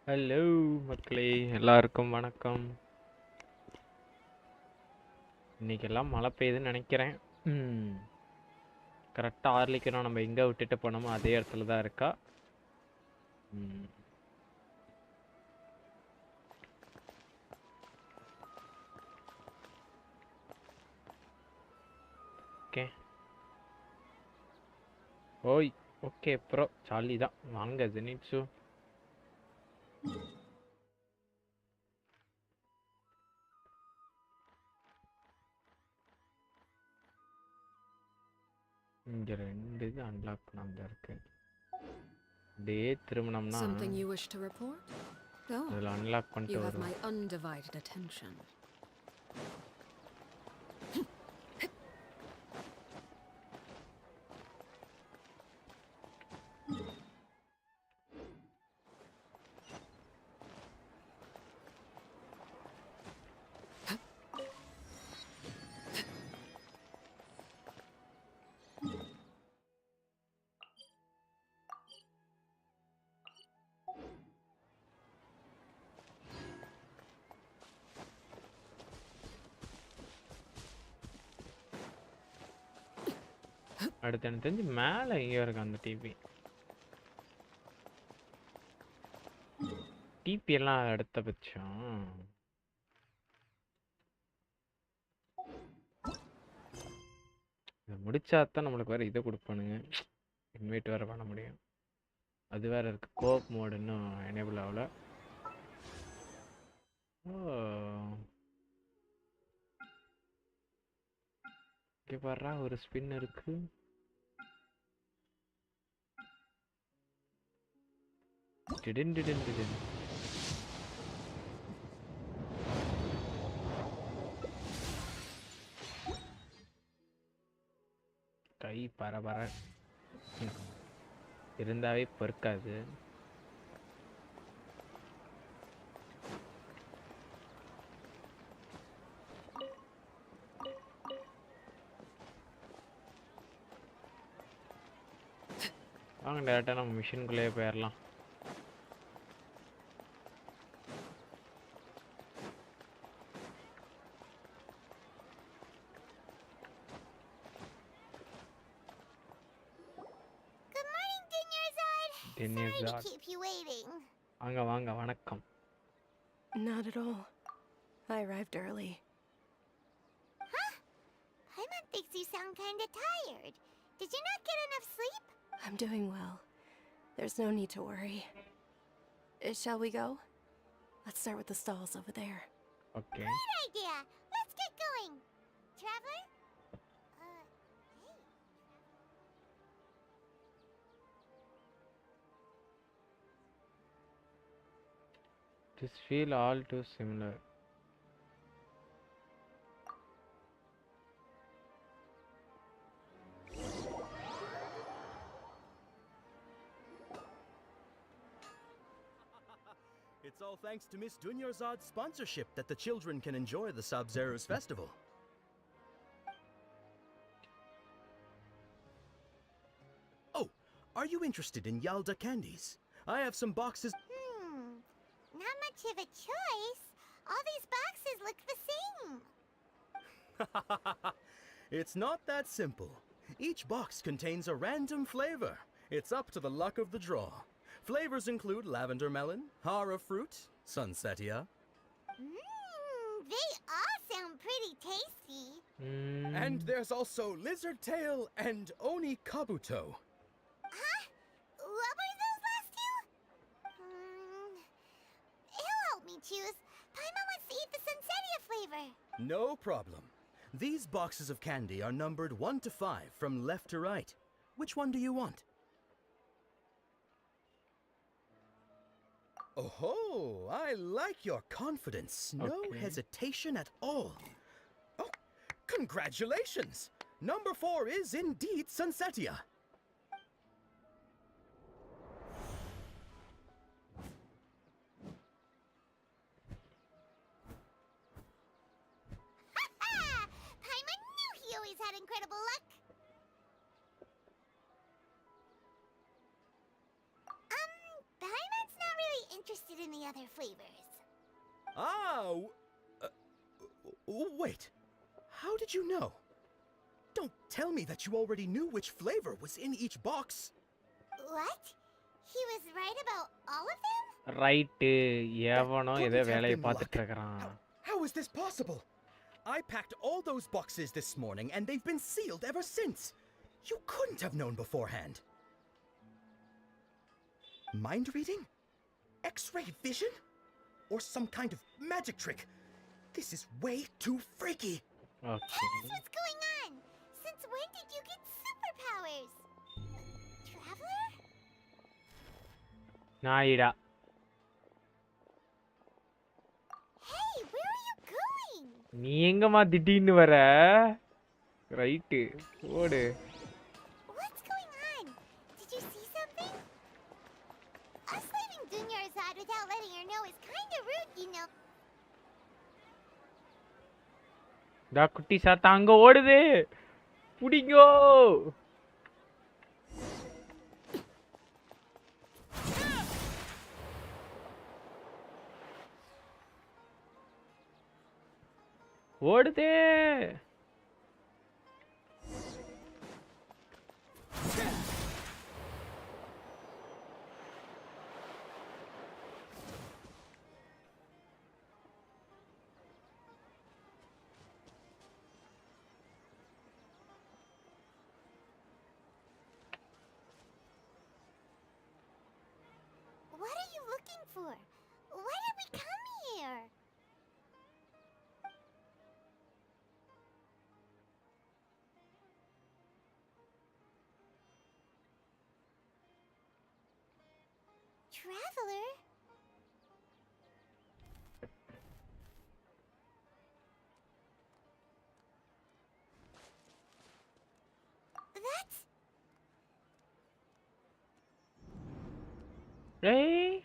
Hello மக்களே, எல்லாருக்கும் வணக்கம். இன்னைக்கெல்லாம் மழை பெய்யுதுன்னு நினைக்கிறேன். கரெக்டாக ஆர்லிக்கணும் நம்ம எங்கே விட்டுட்டு போனோமோ அதே இடத்துல தான் இருக்கா. ஓகே ஓய் ஓகே ப்ரோ, ஜாலி தான். வாங்க ஜெனிட்ஸு. இங்கே 2 இது அன்லாக் பண்ணாம இருக்கு. டே திருமணம்னா அதில் அன்லாக் பண்ணிட்டு வரும். அடுத்து எனக்கு தெரிஞ்சு மேலே எங்கேயோ இருக்கு அந்த டிபி எல்லாம் அடுத்த பட்சம். இதை முடிச்சாதான் நம்மளுக்கு வேற இதை கொடுப்பானுங்க, இன்வைட் வேற பண்ண முடியும். அது வேற இருக்கு. கோப் மோட் இன்னும் எனேபிள் ஆகல. இங்கே பாரு, ஒரு ஸ்பின் இருக்கு. கை பரபர இருந்தாவே பொறுக்காது. வாங்க டேரெக்டாக நம்ம மிஷினுக்குள்ளேயே போயிடலாம். வாங்க வாங்க, வணக்கம். Not at all. I arrived early. Huh? Paimon thinks you sound kinda tired. Did you not get enough sleep? I'm doing well. There's no need to worry. Shall we go? Let's start with the stalls over there. Okay. Great idea! Let's get going! Traveler? Hey. This feel all too similar. It's all thanks to Miss Dunyarzad's sponsorship that the children can enjoy the Sub-Zero's festival. Oh, are you interested in Yalda candies? I have some boxes. Not much of a choice. All these boxes look the same. It's not that simple. Each box contains a random flavor. It's up to the luck of the draw. Flavors include lavender melon, hara fruit, sunsetia. They all sound pretty tasty. And there's also lizard tail and oni kabuto. Huh? What were those last two? He'll help me choose. Paimon wants to eat the sunsetia flavor. No problem. These boxes of candy are numbered 1 to 5 from left to right. Which one do you want? Oh, I like your confidence. No hesitation at all. Oh, congratulations! Number 4 is indeed sunsetia. Paimon knew he always had incredible luck. Paimon's not really interested in the other flavors. Ah, wait. How did you know? Don't tell me that you already knew which flavor was in each box. What? He was right about all of them? Right That எவனோ ஏதோ couldn't have வேலையை been பார்த்துட்டு luck. இருக்கிறான். How is this possible? I packed all those boxes this morning and they've been sealed ever since. You couldn't have known beforehand. Mind reading? X-ray vision? Or some kind of magic trick? This is way too freaky. Okay Tell us what's going on! Since when did you get superpowers? Traveler? நாயிடா. Hey, where are you going? நீ எங்கம்மா திடீர்னு வர? Right ஓடு. What's going on? Did you see something? Us leaving Dunya's side without letting her know is kind of rude, you know. டா குட்டி சாத்தா அங்க ஓடுது. புடிங்கோ. ஓடுதே. What are you looking for? Why did we come here? Traveler? That's... ஏய்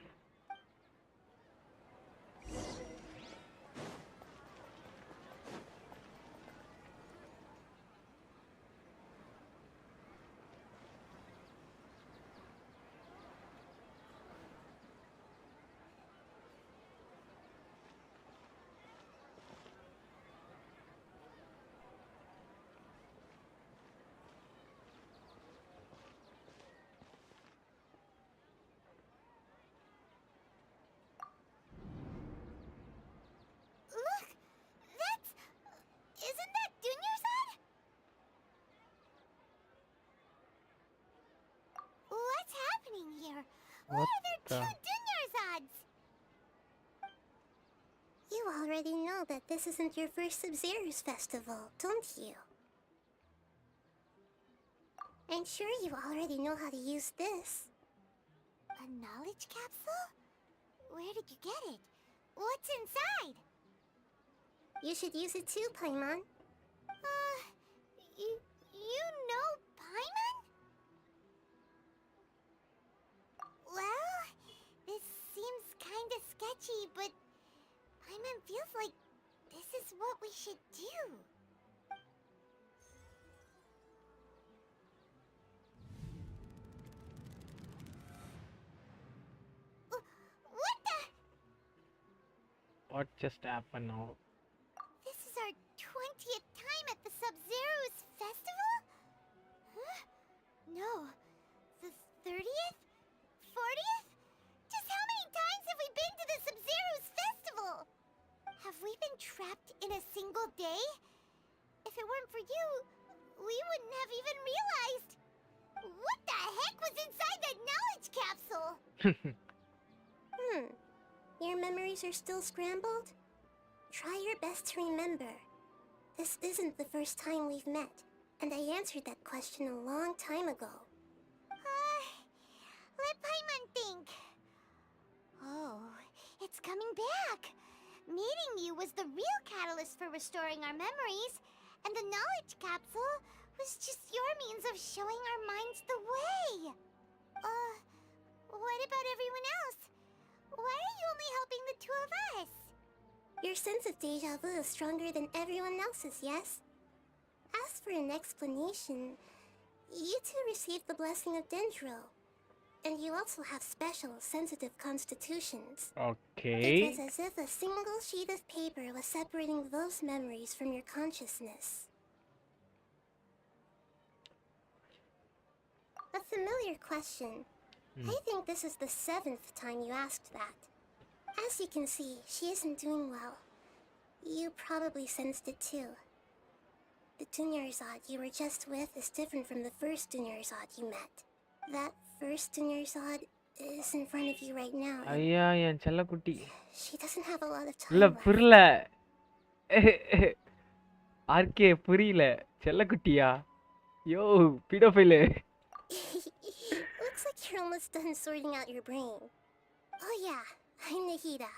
Look! That's... Isn't that Dunyarzad? What's happening here? Why What are there the- two Dunyarzads? You already know that this isn't your first Sub-Zero's festival, don't you? I'm sure you already know how to use this. A knowledge capsule? Where did you get it? What's inside? You should use it too, Paimon. You know Paimon? Well, this seems kinda sketchy, but Paimon feels like this is what we should do. What the? what just happened now? This is our 20th time at the Sub-Zero's festival? Huh? No. The 30th? 40th? Just how many times have we been to the Sub-Zero's festival? Have we been trapped in a single day? If it weren't for you, we wouldn't have even realized. What the heck was inside that knowledge capsule? Your memories are still scrambled? Try your best to remember. This isn't the first time we've met, and I answered that question a long time ago. Let Paimon think. Oh, it's coming back. Meeting you was the real catalyst for restoring our memories, and the knowledge capsule was just your means of showing our minds the way. What about everyone else? Why are you only helping the two of us? Your sense of deja vu is stronger than everyone else's, yes? As for an explanation, you two received the blessing of Dendro. And you also have special, sensitive constitutions. Okay. It was as if a single sheet of paper was separating those memories from your consciousness. A familiar question. I think this is the 7th time you asked that. As you can see, she isn't doing well. You probably sensed it too. The Dunyarzad you were just with is different from the first Dunyarzad you met. That first Dunyarzad is in front of you right now. ஐயா என் செல்லக்குட்டி. She doesn't have a lot of time இல்ல left. புரியல. RK புரியல. செல்லக்குட்டியா? யோ paedophile. Looks like you're almost done sorting out your brain. Oh yeah, I'm Nahida.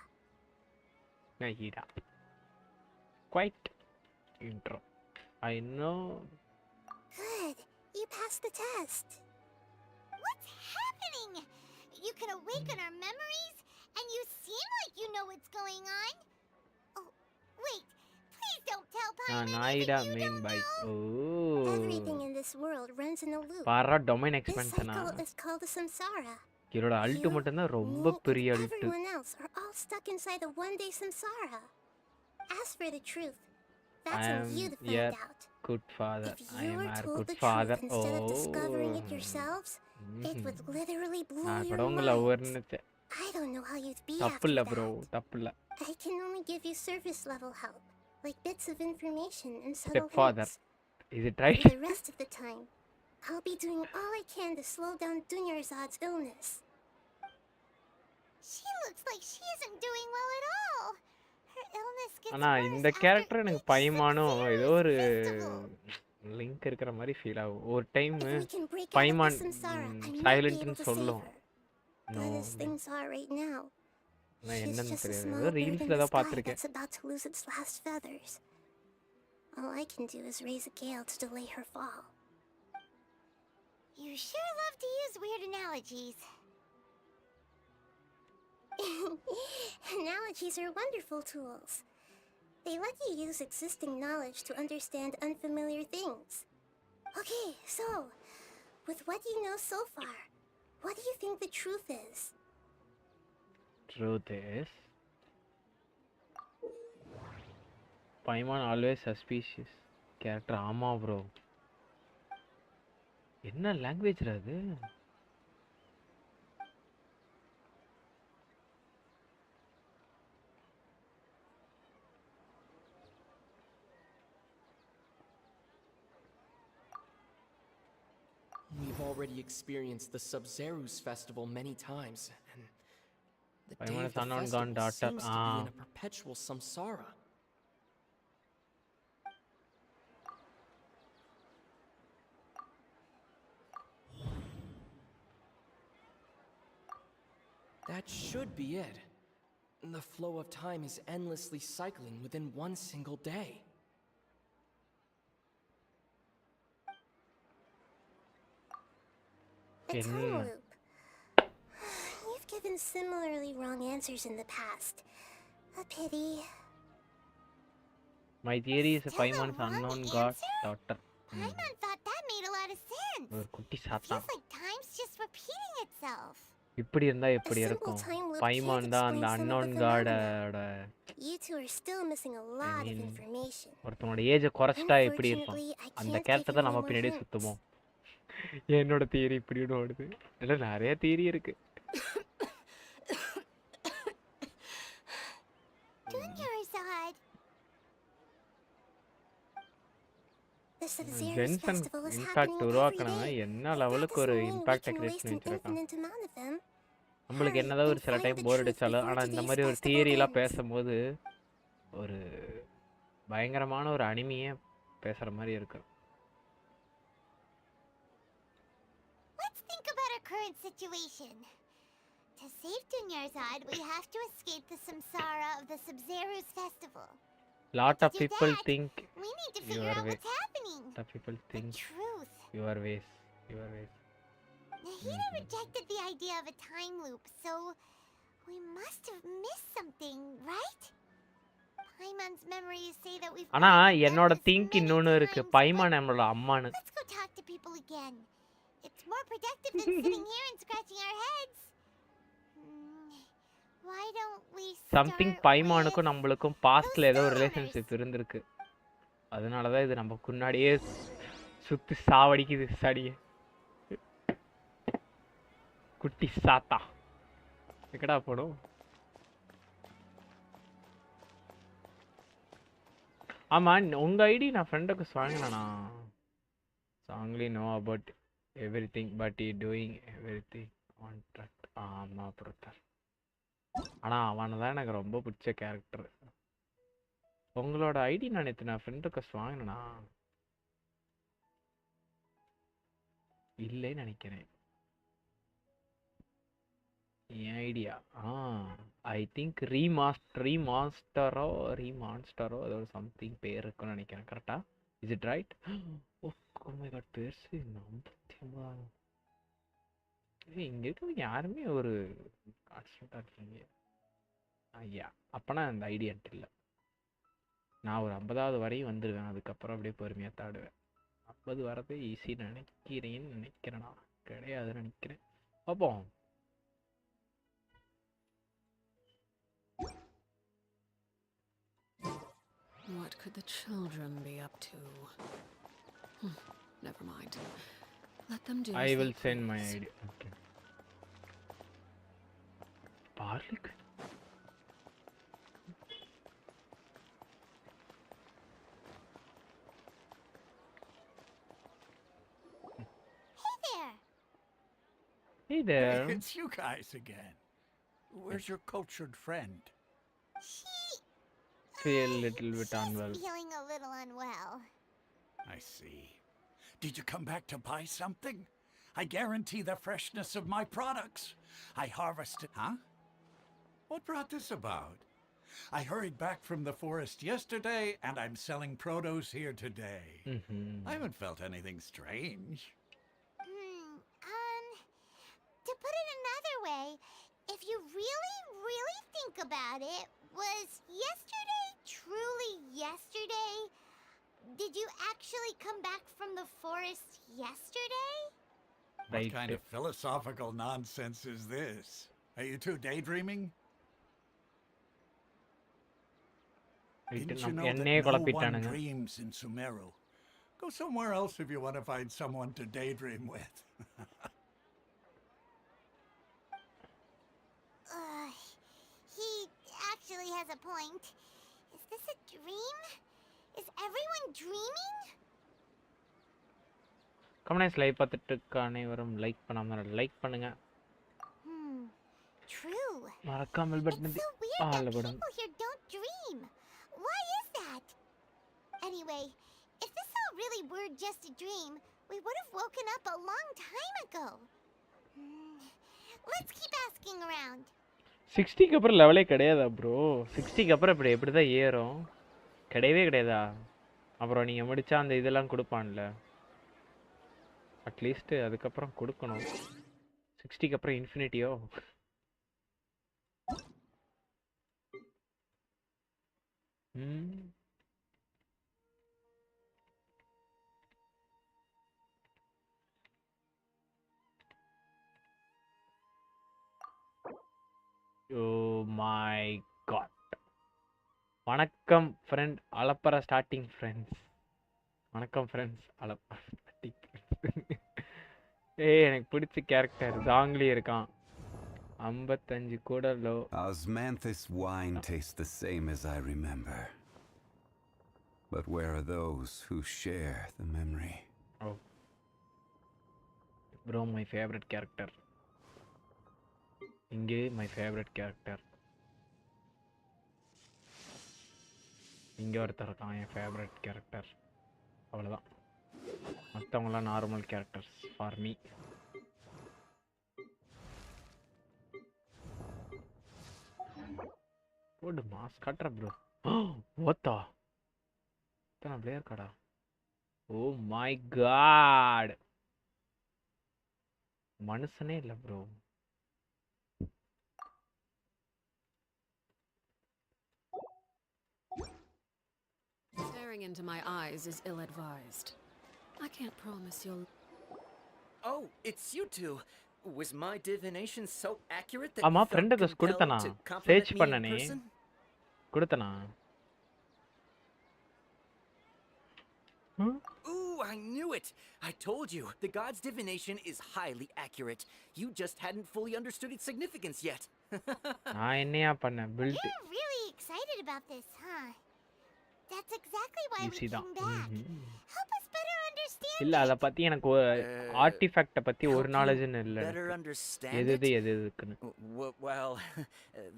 Nahida. Quite intro. I know. Good, you passed the test. What's happening? You can awaken our memories, and you seem like you know what's going on. Oh, wait. Please don't tell Paimon Nahida anything you main don't by. know. Oh. Everything in this world runs in a loop. Para domain This expansion. cycle is called the samsara. இதோட Alt You, மட்டும் தான் ரொம்ப me, பெரிய and Alt. everyone else are all stuck inside the one-day samsara. As for the truth, that's I on am you to find yet out. good father. If I you am were a told good the father. truth instead of discovering it Oh. yourselves, it would literally blow நான் your கூட உங்களை minds. ஒவ்வொரு I don't know how you'd be தப்பு after இல்ல that. Bro, தப்பு இல்ல. I can only give you surface level help, like bits of information and subtle Stepfather. hints. Is it right? For the rest of the time, I'll be doing all I can to slow down Dunyarzad's illness. She looks like she isn't doing well at all. Her illness gets ஆனா worse இந்த after character எனக்கு each பைமானும் ஏதோ Sub-Zero's ஒரு festival. Link இருக்கிற மாதிரி feel ஆகும். ஒரு time If we can break out of பைமான் the samsara, I might be able சைலண்ட்னு to save சொல்லும். her. No, But as things are right now, நான் she's என்னன்னு just a தெரியாது. small ஏதோ bird in ரீல்ஸ்ல the தான் sky பார்த்துருக்கேன். that's about to lose its last feathers. All I can do is raise a gale to delay her fall. You sure love to use weird analogies. Analogies are wonderful tools. They let you use existing knowledge to understand unfamiliar things. Okay, so, with what you know so far, what do you think the truth is? Truth is, பைமான் always suspicious character. ஆமா bro. என்ன language அது? We've already experienced the Sub-Zero's festival many times, and the day Paimon of is the unknown festival gone daughter. seems to be in a perpetual samsara. That should be it. The flow of time is endlessly cycling within one single day. A time என்ன? loop. You've given similarly wrong answers in the past. A pity. My theory is Still a பைமான் wrong unknown god answer? daughter. Paimon thought that made a lot of sense. ஒரு குட்டி சாத்தான். Feels like time's just repeating itself. இப்படி இருந்தா A எப்படி simple இருக்கும்? time loop பைமான் can't தான் அந்த explain some of unknown the phenomena. காடோட You two are still missing a lot of mean, information. ஒருத்தனோட ஏஜை குறைச்சிட்டா எப்படி இருக்கும்? Unfortunately, I அந்த can't கேரக்டர் give தான் you நம்ம any more பின்னாடியே hints. சுத்துவோம். என்னோட தியரி இப்படி ஒன்று ஓடுது. இல்லை நிறைய தியரி இருக்கு. Dunyarzad. The Sub-Zero's ஜென்சன் festival is impact happening every உருவாக்கினவங்க day. என்ன That லெவலுக்கு ஒரு doesn't mean we இம்பாக்டை can கிரியேட் waste பண்ணி an வச்சிருக்கான். infinite amount of them. நம்மளுக்கு Hurry என்னதான் ஒரு and சில find time the bore truth அடிச்சாலும், before ஆனால் இந்த today's மாதிரி ஒரு festival தியரிலாம் ends. பேசும்போது ஒரு பயங்கரமான ஒரு அனிமையே பேசுற மாதிரி இருக்கு. Let's think about our current situation. To save Dunyarzad, we have to escape the samsara of the Sub-Zero's festival. Lot of To do people that, think We need to your figure out way. what's happening. Lot of people The think truth. your ways. Nahida rejected the idea of a time loop, so we must have missed something, right? Paimon's memories say that we've ஆனா already done என்னோட this think many இன்னொன்னு இருக்கு. times, பைமா but நம்மளோட அம்மானு. let's go talk to people again. It's more productive than sitting here and scratching our heads. Why don't we something start பைமானுக்கும் with நம்மளுக்கும் பாஸ்ட்ல ஏதோ ஒரு stall owners? Relationship இருந்திருக்கு. அதனால தான் இது நம்ம முன்னாடியே சுத்தி சாவடிக்குது சடியே. குட்டி சாத்தா எக்கடா போடும். ஆமா உங்க ஐடி நான் ஃப்ரெண்டுக்கு வாங்கினேனா. சாங்லி know about everything but you doing everything on track. ஆமா பிரதர். ஆனா அவனை தான் எனக்கு ரொம்ப பிடிச்ச கேரக்டர். உங்களோட ஐடி நான் நேற்று நான் ஃப்ரெண்ட் ரிக்வெஸ்ட் வாங்கினேனா இல்லைன்னு நினைக்கிறேன். என் ஐடியா ஐ திங்க் ரீமான்ஸ்டரோ ஏதோ சம்திங் பேர் இருக்குன்னு நினைக்கிறேன். கரெக்டா? Is it right? Oh my god பெருசு 59. இங்க இருக்கவங்க யாருமே ஒரு கான்ஸ்டன்டா இருக்கீங்க. ஐயா அப்பனா அந்த ஐடியா இல்லை. நான் ஒரு 50வது வரையும் வந்துடுவேன். அதுக்கப்புறம் அப்படியே பொறுமையாக தாடுவேன். 50 வரதே ஈஸி நினைக்கிறேனா கிடையாதுன்னு நினைக்கிறேன். பார்ப்போம். What could the children be up to? Never mind. Let them do. I will send my ID. Okay. Barley. Hey there. Hey, it's you guys again. Where's your cultured friend? She Feel a little bit unwell. feeling a little unwell. I see. Did you come back to buy something? I guarantee the freshness of my products. I harvested... Huh? What brought this about? I hurried back from the forest yesterday, and I'm selling produce here today. I haven't felt anything strange. To put it another way, if you really think about it, was yesterday truly yesterday? Did you actually come back from the forest yesterday? What kind of philosophical nonsense is this? Are you two daydreaming? Didn't you know that no one dreams in Sumeru? Go somewhere else if you want to find someone to daydream with. He actually has a point. Is this a dream? Is everyone dreaming? Comments like பார்த்துட்டு இருக்க அனைவரும் like பண்ணாம like பண்ணுங்க. True. மறக்காம bell button It's so weird that people here don't dream. Why is that? Anyway, if this all really were just a dream, we would have woken up a long time ago. Let's keep asking around. 60க்கு அப்புறம் லெவலே கிடையாதா bro? 60க்கு அப்புறம் எப்படி தான் ஏறும்? கிடையவே கிடையாதா? அப்புறம் நீங்கள் முடிச்சா அந்த இதெல்லாம் கொடுப்பான்ல, அட்லீஸ்ட் அதுக்கப்புறம் கொடுக்கணும். 60க்கு அப்புறம் இன்ஃபினிட்டியோ? Oh my god. வணக்கம் ஃப்ரெண்ட் அலப்பற ஸ்டார்டிங் ஃப்ரெண்ட்ஸ். வணக்கம் ஃப்ரெண்ட்ஸ் அலப்பற ஸ்டார்டிங் ஃப்ரெண்ட்ஸ். எனக்கு பிடிச்ச கேரக்டர் ஜாங்லி இருக்கான். 55 கூட low. Osmanthus wine tastes the same as I remember. But where are those who share the memory? Oh. Bro, my favorite character. இங்கே my favorite character. இங்கே ஒருத்தர் இருக்கான் என் favourite character. அவ்வளோதான். மற்றவங்களாம் நார்மல் கேரக்டர்ஸ் ஃபார் மீ. போடு mass காட்டுற bro. ஓத்தா இத்தனை player காடா. ஓ மை காட், மனுஷனே இல்லை bro. Staring into my eyes is ill-advised. I can't promise you'll... Oh, it's you two. Was my divination so accurate that ஆமா you felt friend request compelled கொடுத்தனா to சர்ச் compliment me in பண்ணனே person? கொடுத்தனா Ooh, I knew it! I told you, the god's divination is highly accurate. You just hadn't fully understood its significance yet. நான் என்னையா பண்ணேன் build You're really excited about this, huh? That's exactly why we easy தான் came back. Help us better understand இல்ல அத it. பத்தி எனக்கு ஆர்டிஃபேக்ட்ட பத்தி ஒரு Help you நாலேஜ்னு இல்ல better எனக்கு understand எது it? எது இருக்குன்னு Well,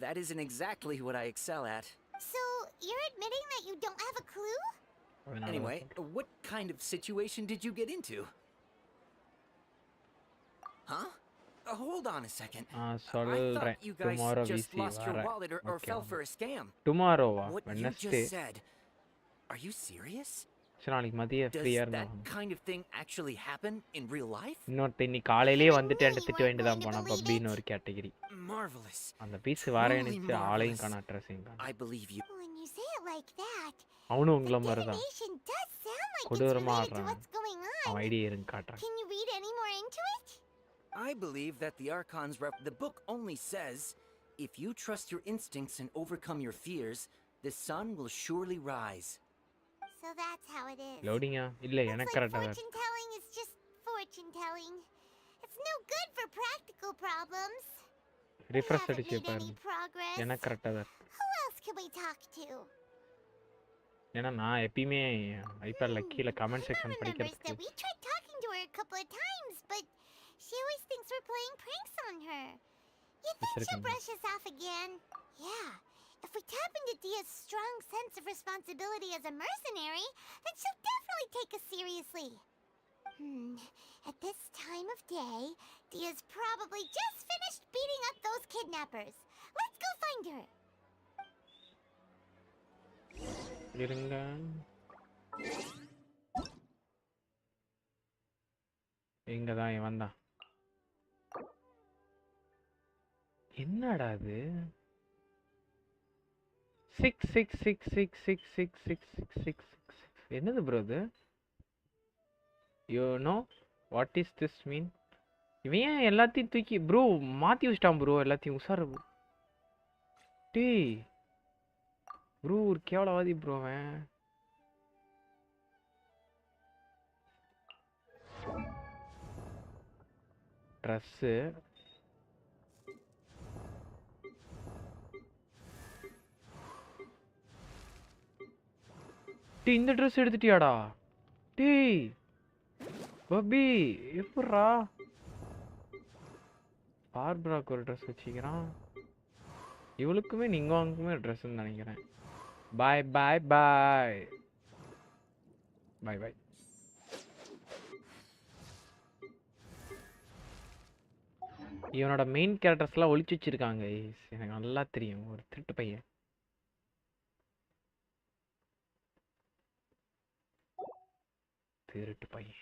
that isn't exactly what I excel at. So, you're admitting that you don't have a clue? Anyway, what kind of situation did you get into? Huh? Hold on a second. I சொல்றேன் thought you guys tomorrow just VC lost your வரேன் wallet or fell for a scam. டுமாரோவா What you Wednesday just said. Are you serious? நாளைக்கு மதிய Does ஃப்ரீயா that இருந்தாங்க kind of thing actually happen in real life? இன்னொருத்த இன்னைக்கு காலையிலேயே வந்துட்டு என்கிட்ட திட்டு வேண்டியது தான் போனா பப்பின்னு ஒரு கேட்டகரி Marvelous. அந்த பீஸ் வரேனுச்சு ஆளையும் காண அட்ரஸையும் காண I believe you. When you say it like that, அவனும் the உங்கள மாதிரி தான் divination does sound like it's கொடூரமா related to ஆடுறான் what's going அவன் on. ஐடியா இருங்க காட்டுறேன் Can you read any more into it? I believe that the Archons the book only says, if you trust your instincts and overcome your fears, the sun will surely rise. So that's how it is. லோடிங்கா இல்ல Looks எனக்கு like கரெக்டா தான் fortune telling is just fortune telling. It's no good for practical problems. We refresh haven't அடிச்சு made பாருங்க any progress. எனக்கு கரெக்டா தான் Who else can we talk to? ஏன்னா நான் எப்பயுமே ஐபேட்ல கீழே கமெண்ட் Emma செக்ஷன் remembers படிக்கிறதுக்கு that we tried talking to her a couple of times, but she always thinks we're playing pranks on her. You think she'll வச்சிருக்கேன் brush us off again? Yeah. If we tap into Dia's strong sense of responsibility as a mercenary, then she'll definitely take us seriously. At this time of day, Dia's probably just finished beating up those kidnappers. Let's go find her. இருங்க இங்க தான் இவன் தான் என்னடா அது 666666666 என்னது bro இது you know what is this mean இவன் ஏன் எல்லாத்தையும் தூக்கி ப்ரோ மாத்தி வச்சிட்டான் ப்ரோ எல்லாத்தையும் உஷாரு டேய் ப்ரோ ஒரு கேவலவாதி ப்ரோ அவன் ட்ரெஸ்ஸு டேய் இந்த ட்ரெஸ் எடுத்துட்டியாடா டேய் பப்பி எப்பட்றா பார்பராக்கு ஒரு ட்ரெஸ் வச்சுக்கிறான் இவளுக்குமே நீங்க வாங்குமே ட்ரெஸ்ன்னு நினைக்கிறேன் பாய் பாய் பாய் பாய் பாய் இவனோட மெயின் கேரக்டர்ஸ்லாம் ஒளிச்சு வச்சிருக்காங்க எனக்கு நல்லா தெரியும் ஒரு திருட்டு பையன் திருட்டு பையன்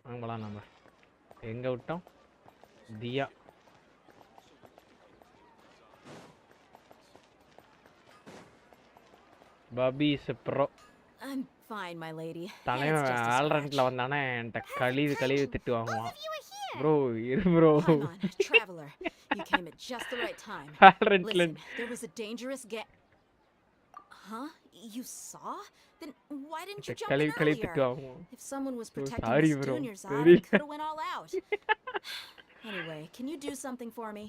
வாங்கலாம் நம்ம எங்க விட்டோம் Diya Bobby is bro I'm fine, my lady. தலைவன் It's just a ஆல்ரண்ட்ல scratch. வந்தானே என்கிட்ட கழிவு திட்டு வாங்குவான் You were here. ப்ரோ இரு bro Come on, traveler. You came at just the right time. ஆல்ரண்ட்ல Listen, there was a dangerous Huh? You saw? Then why didn't you jump in கழிவு திட்டு earlier? வாங்குவான் If someone was Oh, protecting sorry, the bro. juniors, I Sorry. could have went all out. Anyway, can you do something for me?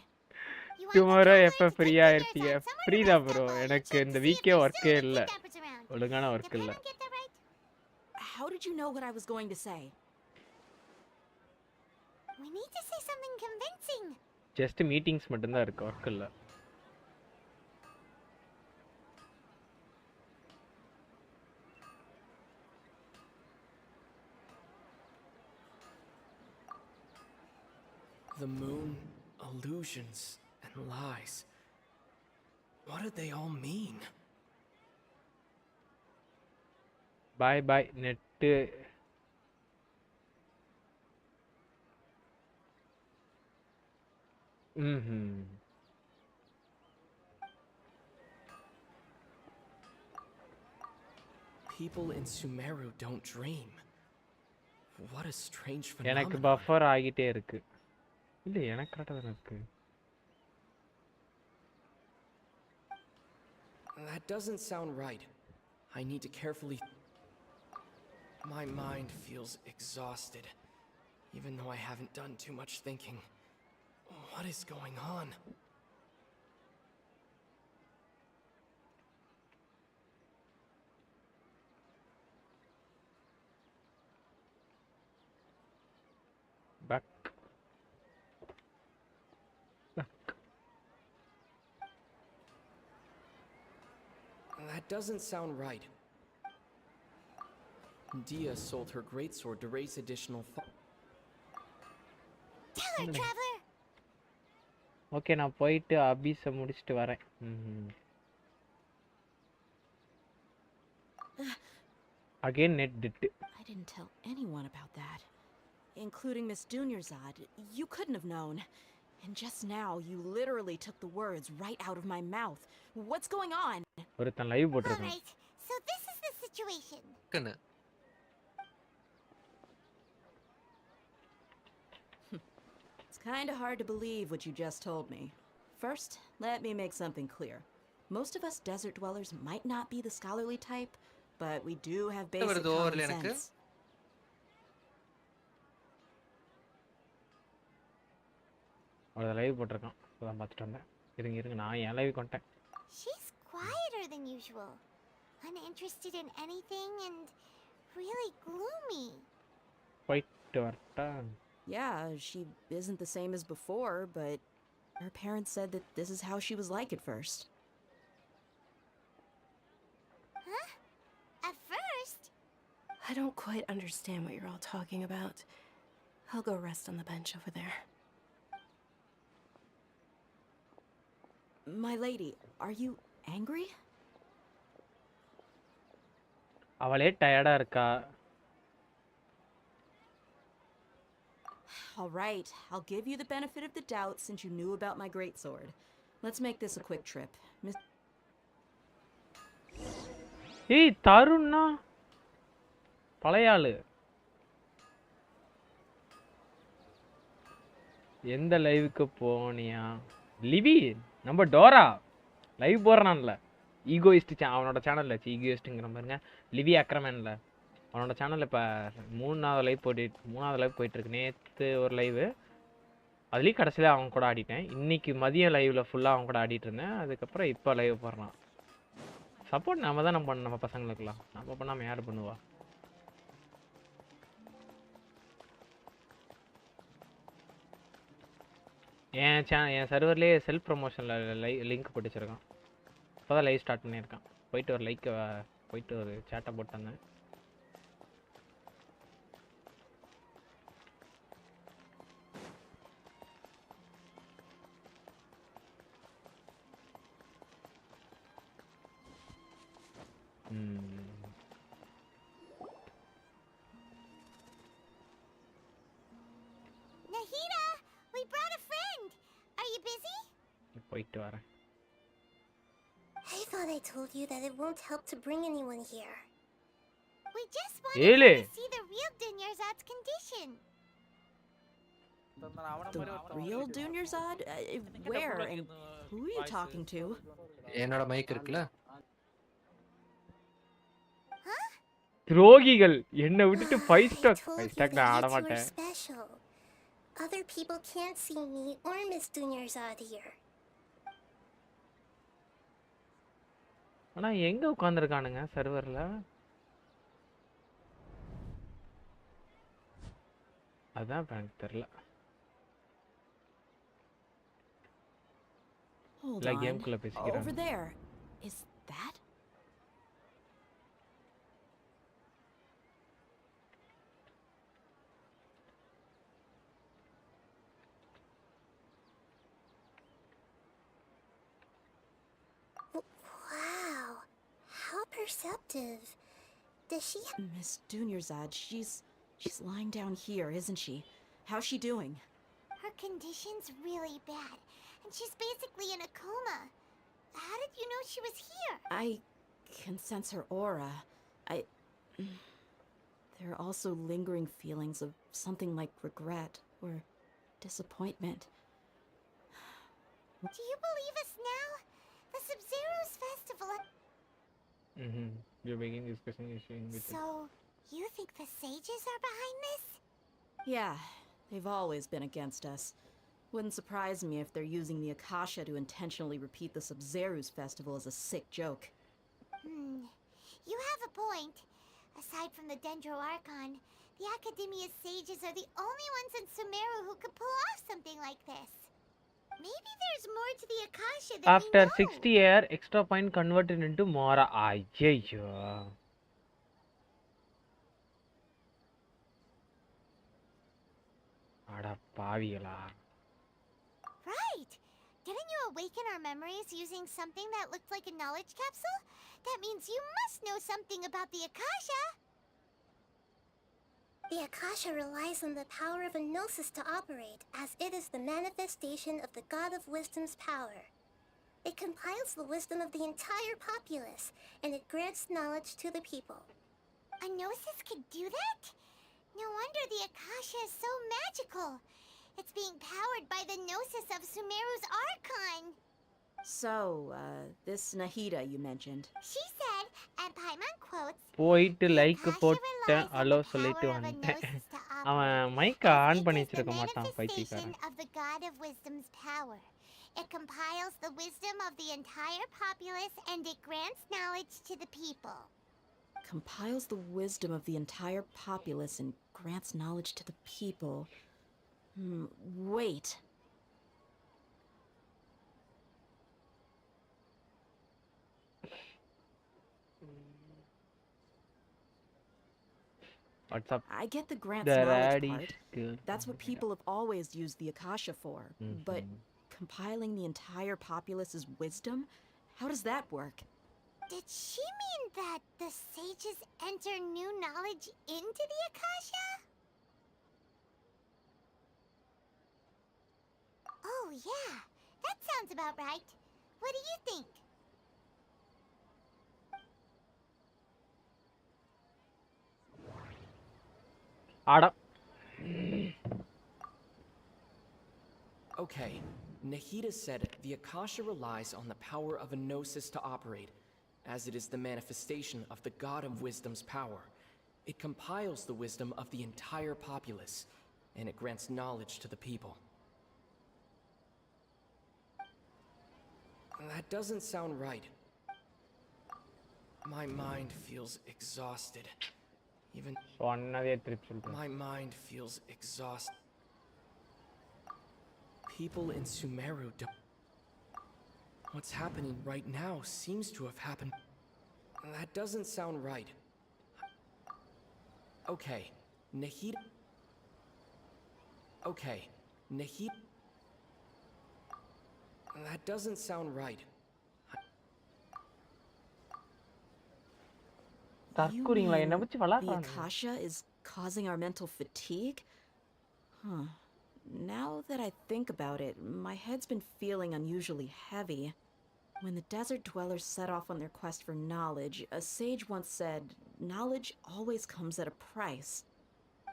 You want the tomorrow traveler எப்போ to take ஃப்ரீயா pictures இருப்பீங்க on someone free or தான் rest bro up while you எனக்கு check இந்த to see if வீக்கே there's ஒர்க்கே still any இல்லை kidnappers around. ஒழுங்கான Did work இல்லை Paimon get that right? How did you know what I was going to say? We need to say something convincing. Just meetings மட்டும்தான் இருக்கு work இல்லை The moon, illusions, and lies. What do they all mean? Bye bye net ம் People in Sumeru don't dream. What a strange எனக்கு phenomenon. Buffer ஆகிட்டே இருக்கு. இல்ல எனக்கு கரெக்டா தான் இருக்கு. That doesn't sound right. I need to carefully... My mind feels exhausted, even though I haven't done too much thinking. What is going on? Back. That doesn't sound right. Dia sold her greatsword to raise additional Tell her, Traveler! Okay நான் போயிட்டு அபிஸை முடிச்சிட்டு வரேன். Again net dit. I didn't tell anyone about that. Including Miss Dunyarzad. You couldn't have known. And just now, you literally took the words right out of my mouth. What's going on? ஒருத்தன் live போட்டுருக்கான். Alright, so this is the situation. It's kind of hard to believe what you just told me. First, let me make something clear. Most of us desert dwellers might not be the scholarly type, but we do have basic common sense. அவள live போட்டுருக்கான். அதான் பார்த்துட்டு வந்தேன். இருங்க நான் என் live கொண்டேன். She's quieter than usual. Uninterested in anything and really gloomy. போயிட்டு வரட்டா? Yeah, she isn't the same as before, but her parents said that this is how she was like at first. Huh? At first? I don't quite understand what you're all talking about. I'll go rest on the bench over there. My lady, are you angry? அவளே டயர்டா இருக்கா. All right, I'll give you the benefit of the doubt since you knew about my greatsword. Let's make this a quick trip. ஏய் தருண்னா பழைய ஆளு. எந்த லைவுக்கு போனியா? Livy நம்ம டோரா லைவ் போறான்ல. ஈகோயிஸ்ட் அவனோட சேனல்ல ஈகோயிஸ்ட்ங்கற பாருங்க. லிவி அக்ரமன்ல அவனோட சேனல்ல இப்ப மூணாவது லைவ் போயிட்டு இருக்கு. நேத்து ஒரு லைவ் அதுலயும் கடைசியில அவன் கூட ஆடிட்டேன். இன்னைக்கு மதிய லைவ்ல ஃபுல்லா அவன் கூட ஆடிட்டு இருந்தேன். அதுக்கப்புறம் இப்ப லைவ் போடுறான். சப்போர்ட் நாம தான் பண்ணணும் நம்ம பசங்களுக்குலாம். நம்ம பண்ணாம யாரு பண்ணுவா? என் சர்வர்லயே செல்ஃப் ப்ரமோஷன்ல லிங்க் போட்டு வச்சிருக்கான். இப்போதான் லைவ் ஸ்டார்ட் பண்ணியிருக்கான். போயிட்டு ஒரு சேட்டை போட்டு வந்தேன். Nahida, we brought a friend. Are you busy? போயிட்டு வரேன். I thought I told you that it won't help to bring anyone here. We just wanted to see the real Dunyarzad's condition. The real Dunyarzad? Where and who are you talking to? என்னோட mic இருக்குல? துரோகிகள் என்ன விட்டுட்டு 5 stock நான் ஆட மாட்டேன். Other people can't see me or Miss Dunyarzad here. ஆனா எங்க உட்கார்ந்திருக்கானுங்க சர்வர்ல? அதான் எனக்கு தெரியல. Hold on. Over there. Is that? Wow. How perceptive. Does she... Miss Dunyarzad, she's lying down here, isn't she? How's she doing? Her condition's really bad, and she's basically in a coma. How did you know she was here? I can sense her aura. there are also lingering feelings of something like regret or disappointment. Do you believe us now? The Sub-Zero's festival. You're making discussing issue with it. So, you think the sages are behind this? Yeah, they've always been against us. Wouldn't surprise me if they're using the Akasha to intentionally repeat the Sub-Zero's festival as a sick joke. You have a point. Aside from the Dendro Archon, the Academia's sages are the only ones in Sumeru who could pull off something like this. Maybe there's more to the Akasha than After we know. 60 year, extra point converted into Mora. Ayyo. Ada paviyala. Right! Didn't you awaken our memories using something that looked like a knowledge capsule? That means you must know something about the Akasha! The Akasha relies on the power of a gnosis to operate, as it is the manifestation of the God of Wisdom's power. It compiles the wisdom of the entire populace, and it grants knowledge to the people. A gnosis could do that? No wonder the Akasha is so magical. It's being powered by the gnosis of Sumeru's Archon. So, this Nahida you mentioned. She said, and Paimon quotes, போயிட்டு "The like Akasha போட்டேன் relies on hello the சொல்லிட்டு power of a வந்துட்டேன் gnosis to அவன் operate, மைக்க as on it பண்ணி is the வச்சிருக்க மாட்டான் manifestation பைத்தியக்காரன் of the God of Wisdom's power. It compiles the wisdom of the entire populace and it grants knowledge to the people." Compiles the wisdom of the entire populace and grants knowledge to the people. Wait. What's up? I get the grants The knowledge rad is part. good. That's what people have always used the Akasha for. But compiling the entire populace's wisdom? How does that work? Did she mean that the sages enter new knowledge into the Akasha? Oh yeah, that sounds about right. What do you think? Ada. Okay, Nahida said the Akasha relies on the power of a gnosis to operate, as it is the manifestation of the God of Wisdom's power. It compiles the wisdom of the entire populace, and it grants knowledge to the people. That doesn't sound right. My mind feels exhausted. Even my mind feels exhausted. People in Sumeru what's happening right now seems to have happened. That doesn't sound right. Okay, Nahida. Okay, Nahida. That doesn't sound right. You mean the Akasha is causing our mental fatigue? Huh. Now that I think about it, my head's been feeling unusually heavy. When the desert dwellers set off on their quest for knowledge, a sage once said, knowledge always comes at a price.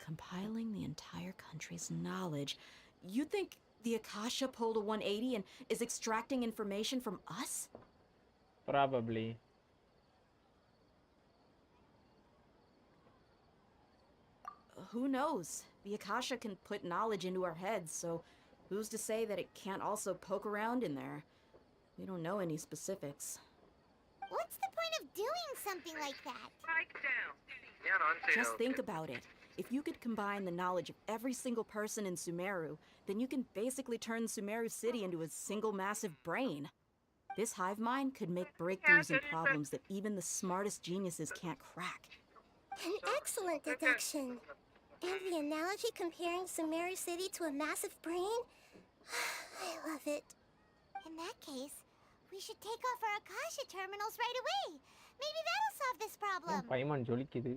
Compiling the entire country's knowledge. You think the Akasha pulled a 180 and is extracting information from us? Probably. Who knows? The Akasha can put knowledge into our heads, so who's to say that it can't also poke around in there? We don't know any specifics. What's the point of doing something like that? Just think about it. If you could combine the knowledge of every single person in Sumeru, then you can basically turn Sumeru City into a single massive brain. This hive mind could make breakthroughs in problems that even the smartest geniuses can't crack. An excellent deduction. And the analogy comparing Sumeru City to a massive brain? I love it. In that case, we should take off our Akasha terminals right away. Maybe that'll solve this problem. Paimon ஜொலிக்குது.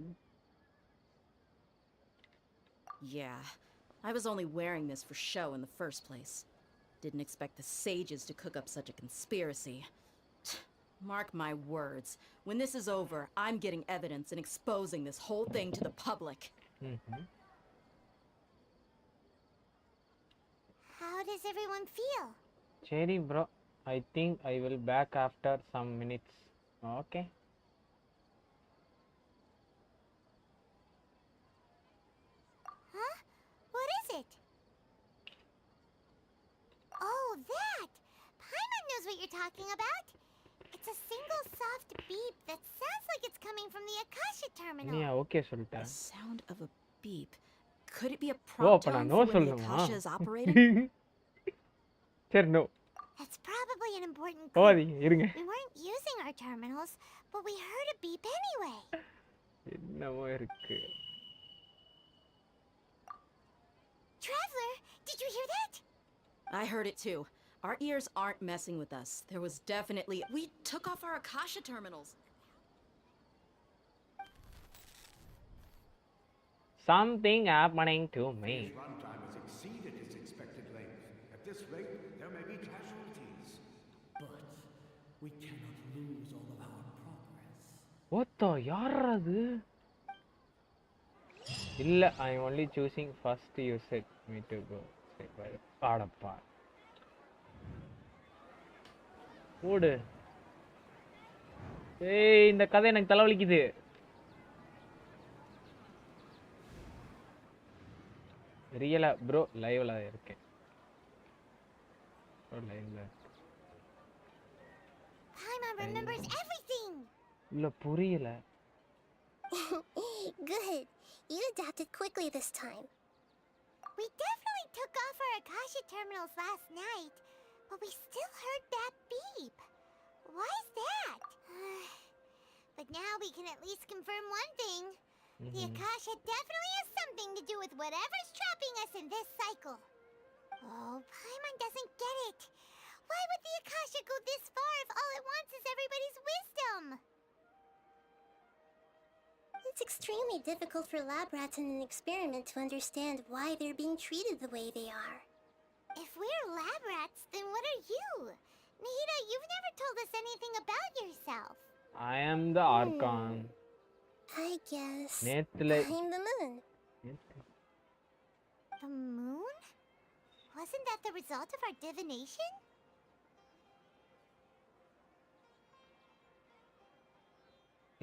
Yeah, I was only wearing this for show in the first place. Didn't expect the sages to cook up such a conspiracy. Mark my words. When this is over, I'm getting evidence and exposing this whole thing to the public. How does everyone feel? Cherry bro, I think I will back after some minutes. Okay. Huh? What is it? Oh, that! Paimon knows what you're talking about. It's a single soft beep that sounds like it's coming from the Akasha terminal. நீ okay சொல்லிட்ட. The sound of a beep. Could it be a oh prompt அப்ப tone நான் for no when the சொல்லணுமா? Akasha is operating? சரி no. That's probably an important oh clue. இருங்க. We weren't using our terminals, but we heard a beep anyway. என்னமோ இருக்கு. Traveler, did you hear that? I heard it too. Our ears aren't messing with us. There was definitely... We took off our Akasha terminals. Something happening to me. Its runtime has exceeded its expected length. At this rate, there may be casualties. But we cannot lose all of our progress. What the யாரது? இல்ல I am only choosing first you said me to go. ஆடப்பா. ஓடு. ஏய் இந்த கதை எனக்கு தலைவலிக்குது. ரியலா bro லைவ்ல இருக்கேன். லைவ்ல. Paimon remembers everything. இல்ல புரியல. Good. You adapted quickly this time. We definitely took off our Akasha terminals last night, but we still heard that beep. Why is that? But now we can at least confirm one thing. The Akasha definitely has something to do with whatever's trapping us in this cycle. Oh, Paimon doesn't get it. Why would the Akasha go this far if all it wants is everybody's wisdom? It's extremely difficult for lab rats in an experiment to understand why they're being treated the way they are. If we're lab rats, then what are you? Nahida, you've never told us anything about yourself. I am the Archon. I guess நேத்துல I'm the moon. The moon? Wasn't that the result of our divination?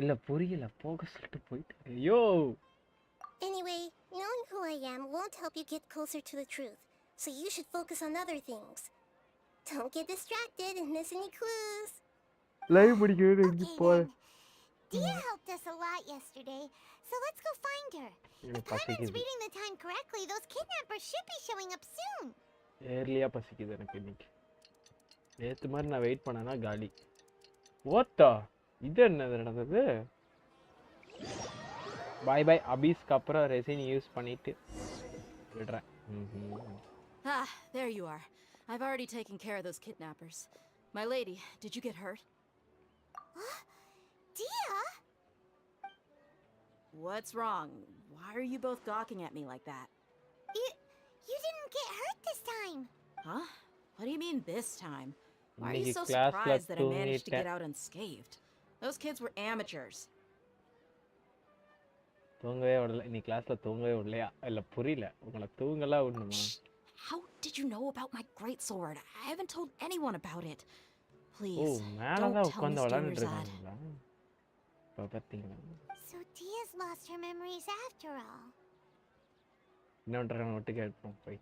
இல்ல புரியல போக சொல்லிட்டு போயிட்டு. ஐயோ. Anyway, knowing who I am won't help you get closer to the truth, so you should focus on other things. Don't get distracted and miss any clues. Live முடிக்கிறது எங்க போற? Dia helped us a lot yesterday, so let's go find her. If Paimon's reading the time correctly, those kidnappers should be showing up soon. ஏர்லியா பசிக்குது எனக்கு இன்னைக்கு. நேத்து மாதிரி நான் wait பண்ணனா காலி. ஓத்தா இது என்ன நடந்தது? பை பை அபீஸ்க்கு அப்புறம் ரெசின் யூஸ் பண்ணிட்டு விடுறேன். Ah, there you are. I've already taken care of those kidnappers. My lady, did you get hurt? Dia? What's wrong? Why are you both gawking at me like that? You didn't get hurt this time. Huh? What do you mean this time? Why are you இன்னைக்கு so கிளாஸ்ல surprised that I managed to get தூங்கிட்டேன். out unscathed? Those kids were amateurs. தூங்கவே விடல. இன்னைக்கு கிளாஸ்ல தூங்கவே விடலையா? இல்ல புரியல. உங்களை தூங்கலாம் விடணுமா? How did you know about my greatsword? I haven't told anyone about it. O Please, மேல don't தான் tell உட்கார்ந்து Mr. விளையாடிட்டு Rizad. இருக்காங்களா? இப்ப பாத்தீங்களா? So Dia's lost her memories after all. இன்னொன்று ஒட்டு கேட்போம் போய்.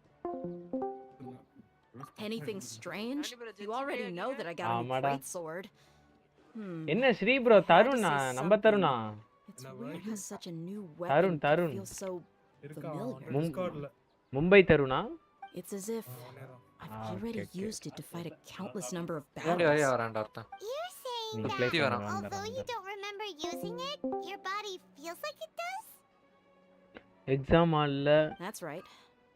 Anything strange? You already know that I got a new ஆமாடா. greatsword. என்ன ஸ்ரீ ப்ரோ தருணா நம்ம Taruna? It's weird how such a new Tarun, weapon Tarun. feels so familiar. Mumbai Taruna? It's as if I've already okay. used it to fight a countless number of முன்னாடி வரையா battles. வரான்டா அர்த்தம். You're saying நீங்க that play பண்ண although you don't remember using it, your body feels like it does? Exam ஆல்ல That's right.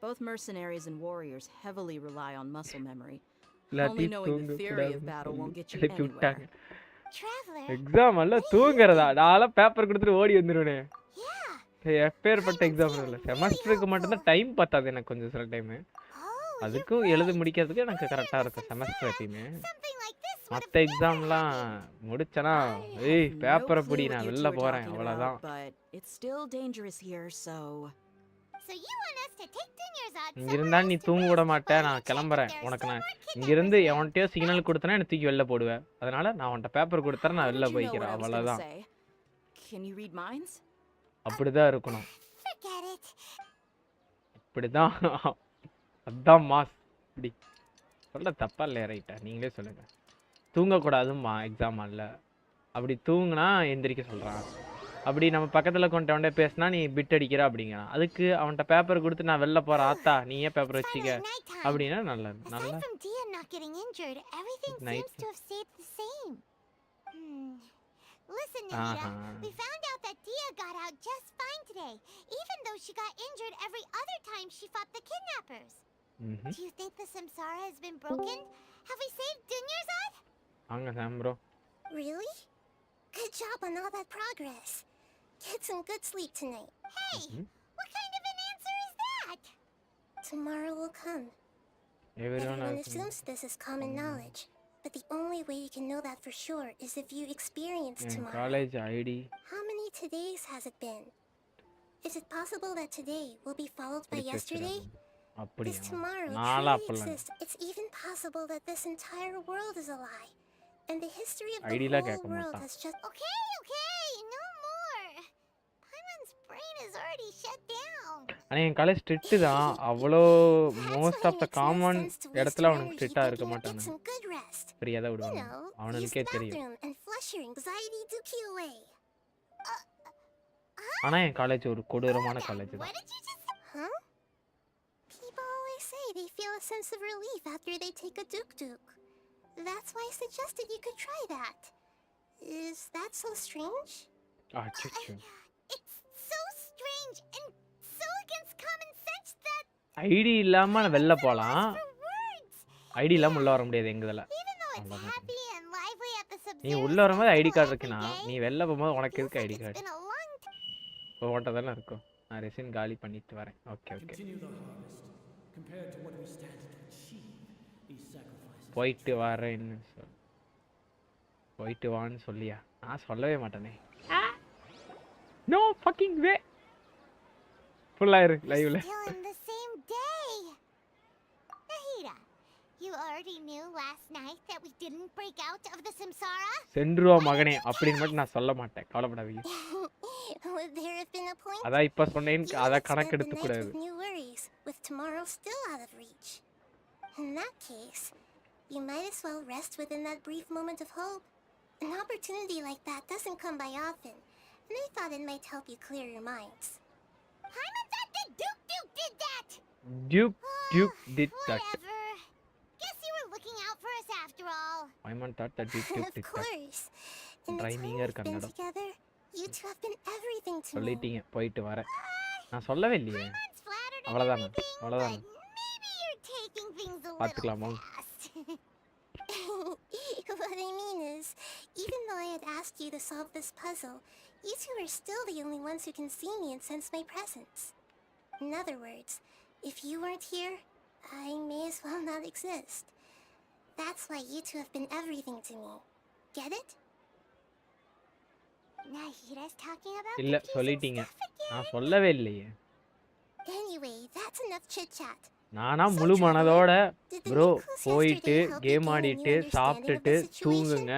Both mercenaries and warriors heavily rely on muscle memory. Only எல்லாத்தையும் knowing the தூங்க theory of கூடாதுன்னு battle won't get you எழுப்பி விட்டாங்க. anywhere. Traveler? Exam ஆல்ல தூங்குறதா? நான்லாம் paper கொடுத்துட்டு ஓடி வந்துருவேனே. Yeah. எப்பேற்பட்ட எக்ஸாம் இல்ல. செமஸ்டருக்கு மட்டும் தான் டைம் பத்தாது எனக்கு கொஞ்சம் சில டைம். அதுக்கும் எழுத முடிக்கிறதுக்கு எனக்கு கரெக்டா இருக்கும் செமஸ்டர் எப்பயுமே. மத்த எக்ஸாம்லாம் முடிச்சனா ஏய் பேப்பரை படி நான் வெளில போறேன் அவ்வளவுதான். But it's still dangerous here, so you want us to take Junior's odd இங்க இருந்தா நீ தூங்க விட மாட்டே. நான் கிளம்புறேன். உனக்கு நான் இங்க இருந்து எவன்கிட்டயோ சிக்னல் கொடுத்தனா என்ன தூக்கி வெளில போடுவேன். அதனால நான் உன்கிட்ட பேப்பர் கொடுத்தறேன் நான் வெளில போய்க்கிறேன் அவ்வளவுதான். Can you read minds? அப்படிதான் இருக்கணும். Forget it. இப்படிதான் அதான் மாஸ். இப்படி சொல்ல தப்பா இல்லையா? ரைட்டா நீங்களே சொல்லுங்க. தூங்கக்கூடாதும்மா எக்ஸாம் ஹாலில். அப்படி தூங்குனா எந்திரிக்க சொல்கிறான். அப்படி நம்ம பக்கத்தில் கொண்டவன்டே பேசினா நீ பிட் அடிக்கிற அப்படிங்கிறான். அதுக்கு அவன்கிட்ட பேப்பர் கொடுத்து நான் வெளில போகிறேன் ஆத்தா நீ ஏன் பேப்பர் வச்சிக்க அப்படின்னா நல்லா நல்லா Listen, Nita, we found out that Dia got out just fine today, even though she got injured every other time she fought the kidnappers. Do you think the samsara has been broken? Have we saved Dunyarzad? Anga Sam bro. Really? Good job on all that progress. Get some good sleep tonight. Hey, what kind of an answer is that? Tomorrow will come. Everyone assumes this is common knowledge, but the only way you can know that for sure is if you experience tomorrow. College ID. How many todays has it been? Is it possible that today will be followed by yesterday? This tomorrow truly exists. It's even possible that this entire world is a lie. And the history of the whole world has just... Okay, no more. Paimon's brain is already shut down. ஆனா என் college strict தான். அவ்வளோ most of the common இடத்துல அவனுக்கு ஸ்ட்ரிக்டா இருக்க மாட்டானு. ஃப்ரீயா தான் விடுவாங்க. அவனுக்கே தெரியும். ஆனா என் காலேஜ் ஒரு கொடூரமான காலேஜ் தான். They feel a sense of relief after they take a duk-duk. That's why I suggested you could try that. Is that so strange? It's so strange and so against common sense that ID இல்லாம வெளில போலாம். ID இல்லாம உள்ள வர முடியாது எங்க இதல. நீ உள்ள வரும்போது ஐடி கார்டு இருக்குனா நீ வெளில போகும்போது உனக்கு எதுக்கு ஐடி கார்டு? ஓட்டதெல்லாம் இருக்கும். நான் ரெசின் காலி பண்ணிட்டு வரேன். Okay. Compared to what we stand to achieve, these sacrifices. போயிட்டு வரேன்னு சொல். போயிட்டு வான்னு சொல்லியா? நான் சொல்லவே மாட்டேனே. No fucking way. Full ஆயிரு லைவ்ல. Still in the same day. Nahida, you already knew last night that we didn't break out of the samsara? சென்றுவா மகனே அப்படின்னு மட்டும் நான் சொல்ல மாட்டேன். கவலைப்படாதீங்க. அதான் இப்ப சொன்னேன் அத கணக்கு எடுத்து கூடாது. With tomorrow still out of reach. In that case, you might as well rest within that brief moment of hope. An opportunity like that doesn't come by often, and I thought it might help you clear your minds. Paimon thought that Duke did that! Duke did that. Whatever. Guess you were looking out for us after all. Paimon thought that Duke did that. Of course. In the time we've been together, you two have been everything to me. சொல்லிட்டீங்க போயிட்டு வரேன். நான் சொல்லவே இல்லையே. அவ்வளவுதான். பாத்துக்கலாமா? What I mean is, even though I had asked you to solve this puzzle, you two are still the only ones who can see me and sense my presence. In other words, if you weren't here, I may as well not exist. That's why you two have been everything to me. Get it? Nahida's talking about இல்ல சொல்லிட்டீங்க. நான் சொல்லவே இல்லையே. Anyway, that's enough chit-chat. நானா முழு மனதோட bro போயிட்டு game ஆடிட்டு சாப்பிட்டுட்டு தூங்குங்க.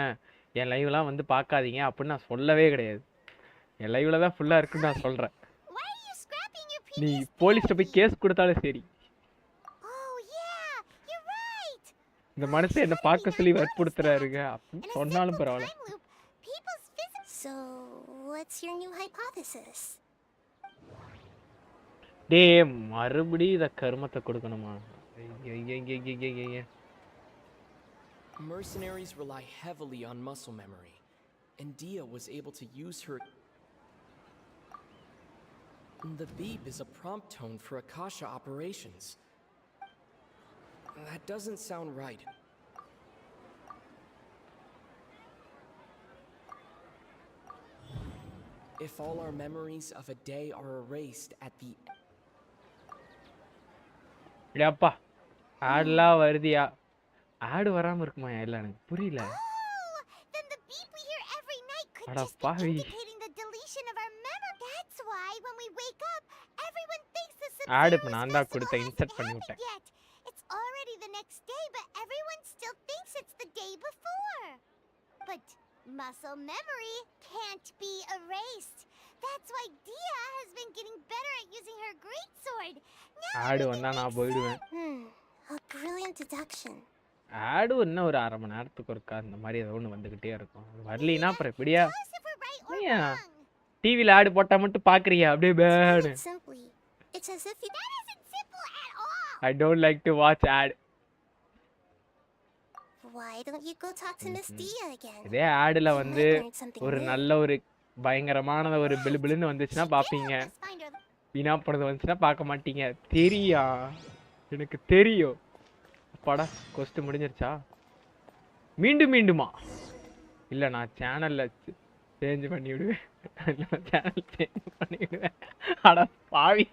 என் லைவ்லாம் வந்து பார்க்காதீங்க அப்படின்னு நான் சொல்லவே கிடையாது. என் லைவ்ல தான் ஃபுல்லா இருக்குன்னு நான் சொல்றேன். நீ போலீஸ்ல போய் கேஸ் கொடுத்தாலும் சரி. இந்த மனுஷன் என்ன பார்க்க சொல்லி வற்புறுத்துறாருங்க அப்படின்னு சொன்னாலும் பரவாயில்ல. So, what's your new hypothesis? டேய் மறுபடி இத கர்மத்தை கொடுக்கணுமா? Mercenaries rely heavily on muscle memory, and Dia was able to use her. The beep is a prompt tone for Akasha operations. That doesn't sound right. If all our memories of a day are erased at the அப்பா ஆட்லாம் வருதியா? ஆடு வராம இருக்குமா? இல்ல எனக்கு புரியல. Could அட just be பாவி. indicating the deletion of our memory. That's why when we wake up, everyone thinks the ad Sub-Zero's இப்ப நான் தான் festival கொடுத்தேன். hasn't இன்சர்ட் பண்ணி happened விட்டேன். yet. It's already the next day, but everyone still thinks it's the day before. But muscle memory can't be erased. That's why Dia has been getting better at using her greatsword. Ad வந்தா நான் போயிடுவேன். A brilliant deduction. ஆடு இன்னும் ஒரு 1/2 மணி நேரத்துக்கு ஒருக்கா அந்த மாதிரி ஏதோ ஒன்று வந்துக்கிட்டே இருக்கும். வரலினா அப்புறம் எப்படியா? டிவியில் ஆடு போட்டால் மட்டும் பார்க்குறியா அப்படியே pad? Simply, it's as if that isn't simple at all. I don't like to watch ad. Why don't you go talk to Miss Dia again? இதே ஆடில் வந்து ஒரு நல்ல ஒரு பயங்கரமான ஒரு பிலுபிலுன்னு வந்துச்சுன்னா பார்ப்பீங்க. வீணா போனது வந்துச்சுன்னா பார்க்க மாட்டீங்க. தெரியும், எனக்கு தெரியும். அப்பாடா கொஸ்ட் முடிஞ்சிருச்சா? மீண்டுமா? இல்லை நான் சேனலில் சேஞ்ச் பண்ணிவிடுவேன். சேனல் சேஞ்ச் பண்ணிவிடுவேன். அட பாவி,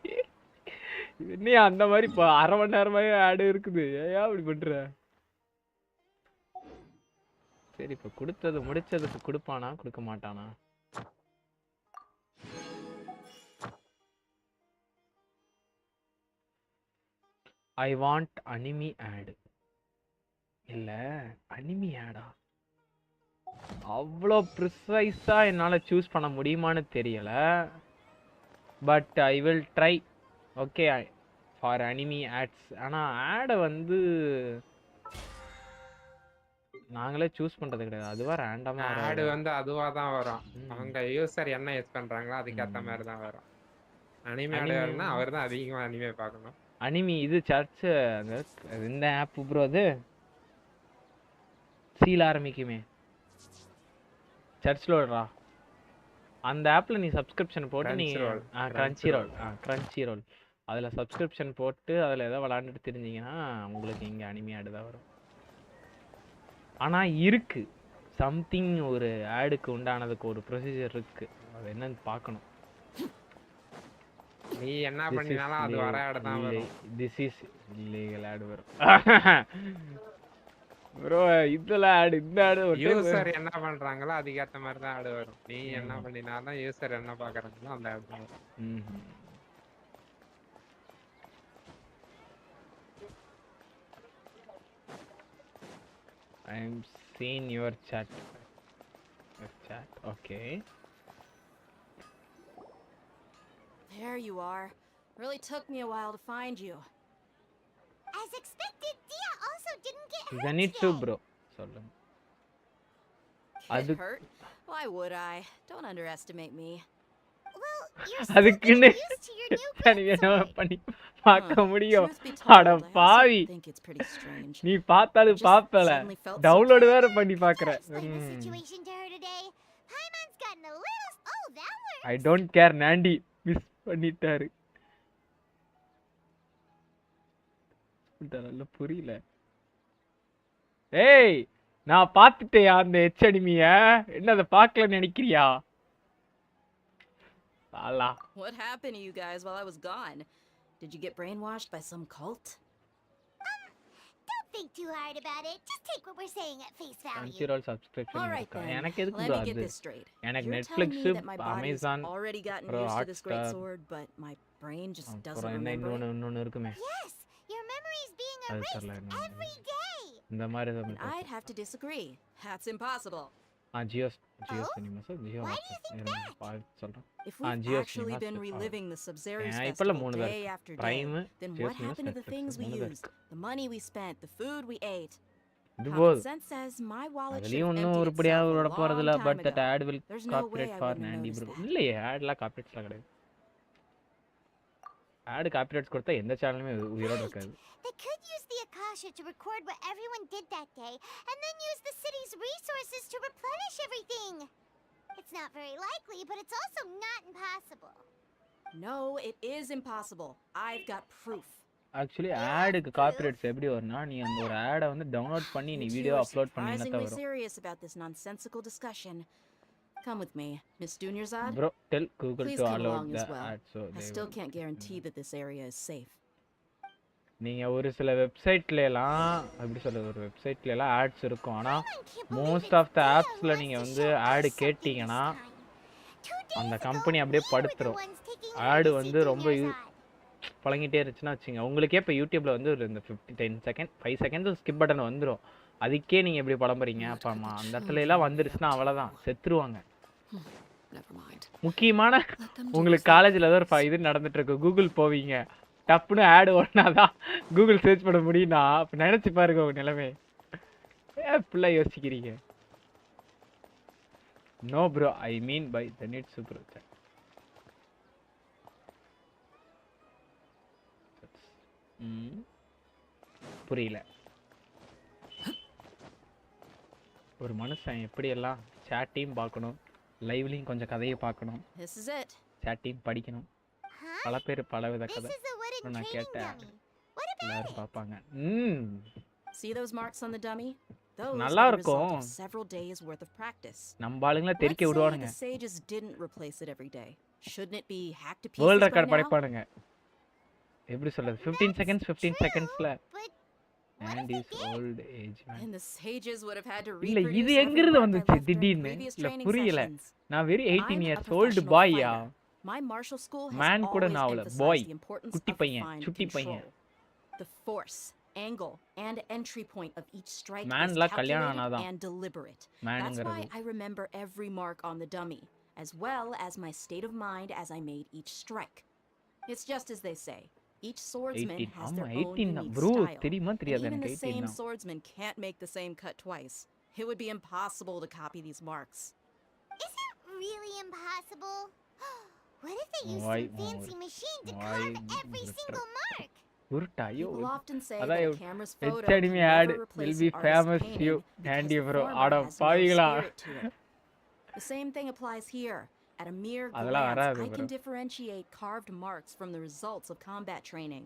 இன்னும் அந்த மாதிரி இப்போ 1/2 மணி நேரமாக ஆடு இருக்குது. ஏயா அப்படி பண்ணுற? சரி இப்போ கொடுத்தது முடிச்சதுக்கு கொடுப்பானா கொடுக்க மாட்டானா? ஐ வாண்ட் அனிமி ஆடு. இல்லை அனிமி ஆடா? அவ்வளோ ப்ரிசைஸாக என்னால் சூஸ் பண்ண முடியுமான்னு தெரியலை. But I will try. Okay for anime ads. ஆனால் ஆடை வந்து நாங்களே சூஸ் பண்ணுறது கிடையாது. அதுவாக ரேண்டமாக ஆடு வந்து அதுவாக தான் வரும். அவங்க யூசர் என்ன யூஸ் பண்ணுறாங்களோ அதுக்கேற்ற மாதிரி தான் வரும். அனிமே ஆடு வரும்னா அவர் தான் அதிகமாக அனிமே பார்க்கணும். அனிமி இது சர்ச்சு அந்த இந்த ஆப் ப்ரோ, அது சீல் ஆரம்பிக்குமே சர்ச் லோடுறா. அந்த ஆப்பில் நீ சப்ஸ்கிரிப்ஷன் போட்டு நீ கிரன்ச்சி ரோல் அதில் சப்ஸ்கிரிப்ஷன் போட்டு அதில் ஏதோ விளாண்டுட்டு தெரிஞ்சிங்கன்னா உங்களுக்கு இங்கே அனிமி ஆடு தான் வரும். ஆனால் இருக்குது சம்திங், ஒரு ஆடுக்கு உண்டானதுக்கு ஒரு ப்ரொசீஜர் இருக்குது. அது என்னன்னு பார்க்கணும். நீ என்ன பண்ணினாலும் அது வர ஆடு தான் வரும். திஸ் இஸ் இல்லீகல் ஆடு வரும் ப்ரோ. இதுல ஆடு இந்த ஆடு யூசர் என்ன பண்றாங்களோ அதுக்கேற்ற மாதிரி தான் ஆடு வரும். நீ என்ன பண்ணினாலும் யூசர் என்ன பாக்குறாங்களோ அந்த ஆடு தான் வரும். I am seeing your chat. Okay. There you are. Really took me a while to find you. As expected, Dia also didn't get hurt. Zenitsu bro. Sollum. Get hurt? Why would I? Don't underestimate me. Well, you're still அதுக்குன்னு getting used to your new greatsword. பண்ணி பார்க்க முடியும். அட பாவி, நீ பார்த்தாலும் பார்ப்பல, download வேற பண்ணி பார்க்கற. I don't care. Nandy miss பண்ணிட்டாரு. இதெல்லாம் புரியல. ஏய், நான் பார்த்துட்டேன் அந்த எச்சனிமிய. என்ன அதை பார்க்கலன்னு நினைக்கிறியா? சாலா. What happened to you guys while I was gone? Did you get brainwashed by some cult? Don't think too hard about it. Just take what we're saying at face value. Crunchyroll subscription. All right then. எனக்கு எதுக்கு Let me அது? get this straight. எனக்கு You're Netflix, telling me that my body's Amazon, already gotten used to this great sword, but my brain just doesn't remember it. இன்னொன்னு இருக்குமே. Yes, your memory is being erased every day. இந்த மாதிரி And I'd have to disagree. That's impossible. Jio cinema sir. Jio. Why do you think that? சொல்றேன். If we've actually been reliving the Sub-Zero's festival day after day, then what happened to the things we used, the money we spent, the food we ate? Common sense says my wallet should have emptied itself a long time but that ago. ad will There's no way copyright I for wouldn't have Nandy bro. noticed that. இல்லையே, ஆட்லாம் காப்பிரைட்ஸ்லாம் கிடையாது. Add copyrights கொடுத்தா எந்த சேனலுமே உயிரோட இருக்காது. They could use the Akasha to record what everyone did that day, and then use the city's resources to replenish everything. It's not very likely, but it's also not impossible. No, it is impossible. I've got proof. Actually ஆடுக்கு copyrights எப்படி வரும்னா, நீ அந்த ஒரு ஆடை வந்து download பண்ணி நீ வீடியோ அப்லோட் பண்ணீங்கன்னா தான் வரும். Serious about this nonsensical discussion. Come with me, Miss Dunyarzad. Bro, tell Google Please to come allow along the as well. ad so I still can't guarantee that this area is safe. நீங்க ஒரு சில வெப்சைட்லலாம் எப்படி சொல்றது, ஒரு வெப்சைட்லலாம் ads இருக்கும். ஆனா most of the ஆப்ஸ்ல நீங்க வந்து ஆட் கேட்டீங்கன்னா அந்த கம்பெனி அப்படியே படுத்துரும். ஆட் வந்து ரொம்ப பழங்கிட்டே இருந்துச்சுன்னா வச்சுங்க, உங்களுக்கே இப்போ யூடியூப்ல வந்து ஒரு இந்த 10 செகண்ட் 5 செகண்ட்ஸ் ஸ்கிப் பட்டன் வந்துடும். அதுக்கே நீங்க எப்படி புலம்புறீங்க? அப்போ அந்த இடத்துல எல்லாம் வந்துருச்சுன்னா அவ்வளோதான், செத்துருவாங்க. முக்கியமான உங்களுக்கு காலேஜில் ஏதோ ஒரு இது நடந்துட்டு இருக்கு, கூகுள் போவீங்க, டப்புன்னு ஆட் ஒன்னாதான் கூகுள் சர்ச் பண்ண முடியும்னா அப்போ நினைச்சு பாருங்க உங்க நிலைமை. இப்படிலாம் யோசிக்கிறீங்க? No bro, I mean by the need super. புரியல. ஒரு மனுஷன் எப்படியெல்லாம் சாட்டையும் பார்க்கணும், லைவ்லையும் கொஞ்சம் கதையை பார்க்கணும், சாட்டையும் படிக்கணும். பல பேர் பல வித கதை நான் கேட்டேன், எல்லாரும் பார்ப்பாங்க. நல்லா இருக்கும். நம்ம ஆளுங்கள தெரிக்க விடுவானுங்க, வேர்ல்ட் ரெக்கார்ட் படைப்பானுங்க. எப்படி சொல்றது, 15 seconds 15 செகண்ட்ஸ்ல Nandy's old age man. இல்ல இது எங்க இருந்து வந்துச்சு திடீர்னு? இல்ல புரியல. நான் வெறும் 18 years old boy-யா? மேன் கூட நான் அவள பாய், குட்டி பையன், சுட்டி பையன். The force, angle and entry point of each strike is calculated and deliberate. That's why I remember every mark on the dummy, as well as my state of mind as I made each strike. It's just as they say. Each swordsman has their own unique style. Even the same swordsman can't make the same cut twice. It would be impossible to copy these marks. Is it really impossible? What if they use some fancy machine to carve every single mark? People often say that a camera's photo can never replace an artist's painting Nandy bro, has no spirit to it. The same thing applies here. At a mere glance, I can differentiate carved marks from the results of combat training.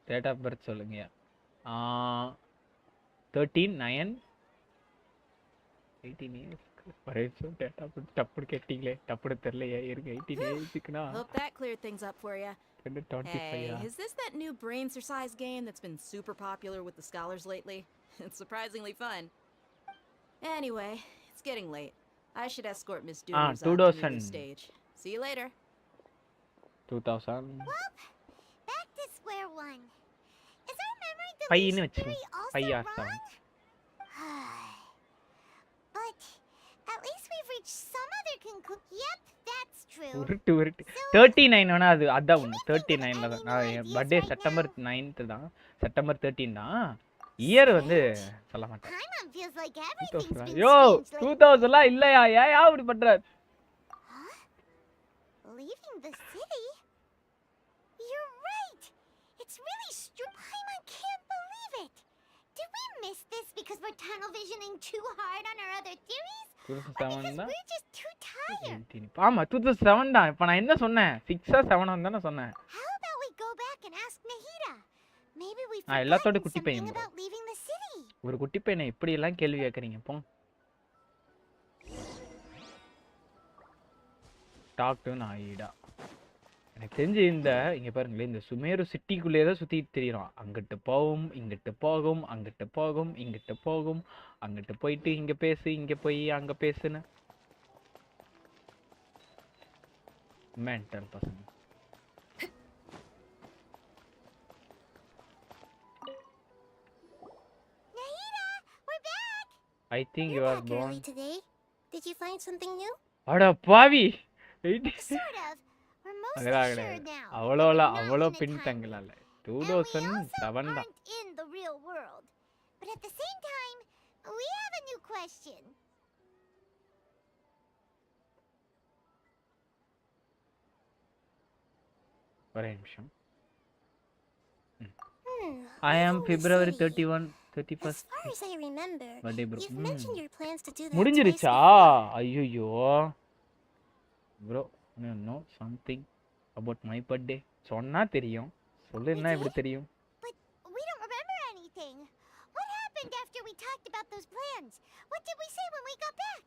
Date of birth சொல்லுங்க. 13/9 18 years. பரேசோ date of birth டப்பு கேட்டிங்களே, டப்பு தெரியலையே, இருங்க 18 ஏஜ்க்குனா. Hope that cleared things up for you. Hey, is this that new brain exercise game that's been super popular with the scholars lately? It's surprisingly fun. Anyway, it's getting late. I should escort Miss Doomers out to the stage. See you later. 2000. Well, back to square one. Is our memory deletion theory also wrong? But at least we've reached some other conclusion. Yep, that's true. 39 வேணா அது அதான் ஒன்று 39ல தான். நான் birthday September 9th தான், September 13 தான். Year வந்து சொல்ல மாட்டேன். யோ 2000லாம் இல்லையா? ஏன் அப்படி பண்ற? Leaving the city? You're right. It's really I can't believe it. Did we miss this because we're tunnel visioning too hard on our other theories? Or because we're just too tired? ஆமா 2007 தான். இப்ப நான் என்ன சொன்னேன்? 6 or 7 தான சொன்னேன். How about we go back and ask Nahida? Maybe we எல்லாத்தோட குட்டி something பையன் about leaving the city. ஒரு குட்டி பையனை எப்படி எல்லாம் கேள்வி கேக்குறீங்க போ. டாக் டு நாயிடா. எனக்கு தெரிஞ்சு இந்த இங்க பாருங்களேன், இந்த சுமேரு சிட்டிக்குள்ளே தான் சுத்திட்டு தெரியும். அங்கிட்டு போகும், இங்கிட்டு போகும், அங்கிட்டு போகும், இங்கிட்டு போகும், அங்கிட்டு போயிட்டு இங்க பேசு, இங்க போய் அங்க பேசுன்னு. மென்டல் பசங்க. I think you are born today. Did you find something new? அட பாவி. Sort of. We're mostly sure now. அவ்வளோ பின்தங்கலால. 2007 தான். In the real world. But at the same time, we have a new question. ஒரே நிமிஷம். I am February 31 31st. As far as I remember, birthday bro. You've mentioned your plans to do that. முடிஞ்சிருச்சா? ஐயோ bro, you know something about my birthday? சொன்னா தெரியும். சொல்லுன்னா எப்படி தெரியும்? But we don't remember anything. What happened after we talked about those plans? What did we say when we got back?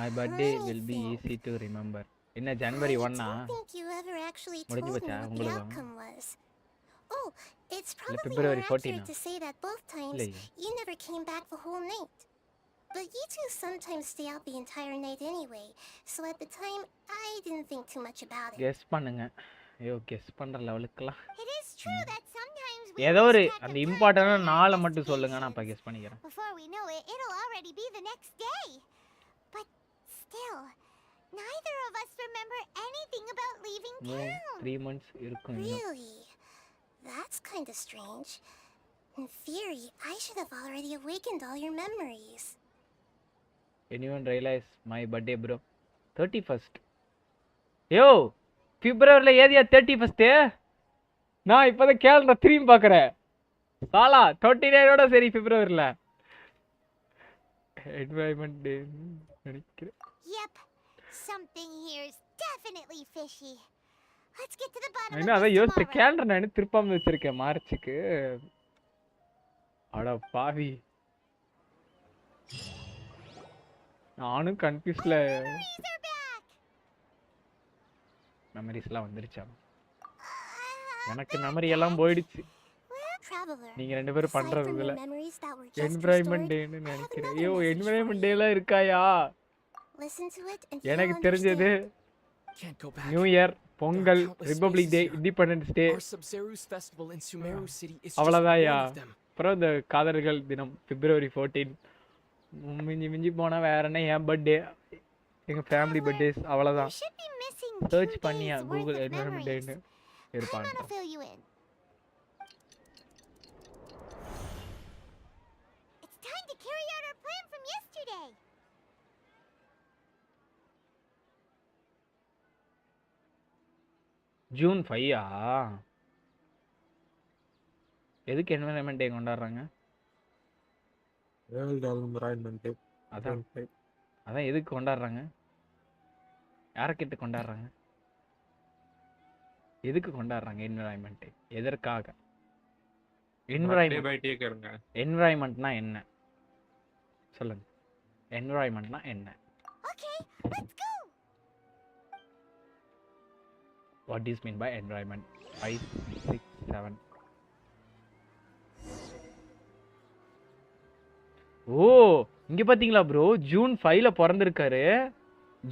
My birthday will be easy to remember. என்ன ஜனவரி 1 I don't think you ever actually told me what the outcome was. Oh, it's இல்ல probably more February 14 accurate to say that both times இல்லையே. you never came back the whole night. But you two sometimes stay out the entire night anyway, so at the time, I didn't think too much about it. Guess பண்ணுங்க. ஐயோ guess பண்ற லெவலுக்குலாம். It is true that sometimes we ஏதோ ஒரு lose track அந்த of time இம்பார்ட்டன்டான during our நாளை மட்டும் சொல்லுங்க நான் அப்ப investigations. கெஸ் பண்ணிக்கிறேன். Before we know it, it'll already be the next day. But still, neither of us remember anything about leaving town. 3 months இருக்கும் இன்னும். Really? That's kind of strange. In theory, I should have already awakened all your memories. Anyone realize my birthday bro? 31st. யோ பிப்ரவரியில் ஏதியா 31st? நான் இப்போதான் calendar திரும்பி பார்க்குறேன். சாலா 29ஓட சரி பிப்ரவரியில் environment டே நினைக்கிறேன். Yep, something here is definitely fishy. Let's get to the bottom of இன்னும் அதான் this யோசிச்ச tomorrow. கேலண்டர் நான் இன்னும் திருப்பாமல் வச்சிருக்கேன் மார்ச்சுக்கு. அட பாவி நானும் கன்ஃபியூஸ்ல. மெமரிஸ்லாம் வந்துருச்சா? எனக்கு மெமரி எல்லாம் போயிடுச்சு. Traveler, நீங்க ரெண்டு பேரும் aside பண்றது from இதுல your memories that were just environment restored, டேன்னு I have நினைக்கிறேன். another ஐயோ message for environment you. டேலாம் இருக்காயா? Listen to it and எனக்கு you'll தெரிஞ்சது understand. Can't go back. New year, Pongal, countless republic day, spaces here. Independence day, Our Sub-Zero's festival in Sumeru City is just அவ்வளோதான்யா. one of them. அப்புறம் இந்த காதலர்கள் தினம் பிப்ரவரி 14. மிஞ்சி மிஞ்சி போனால் வேற என்ன என் பர்த்டே, எங்கள் ஃபேமிலி பர்த்டேஸ் அவ்வளோதான். You should be missing சர்ச் 2 பண்ணியா days worth Google of environment memories. டேன்னு I'm இருப்பான். gonna fill you in. It's time to carry out our plan from yesterday. June 5ஆ? எதுக்கு என்விரான்மெண்ட் டே கொண்டாடுறாங்க? அதான் அதான் எதுக்கு கொண்டாடுறாங்க? யாரை கேட்டு கொண்டாடுறாங்க? எதுக்கு கொண்டாடுறாங்க என்விரான்மெண்ட் டே? எதற்காக? என்விரான்மெண்ட்னா என்ன சொல்லுங்க. என்விரான்மெண்ட்னா என்ன? Okay, let's go. What is mean by environment? 5, 6, 7. ஓ இங்க பாத்தீங்களா ப்ரோ, ஜூன் 5ல பிறந்திருக்காரு.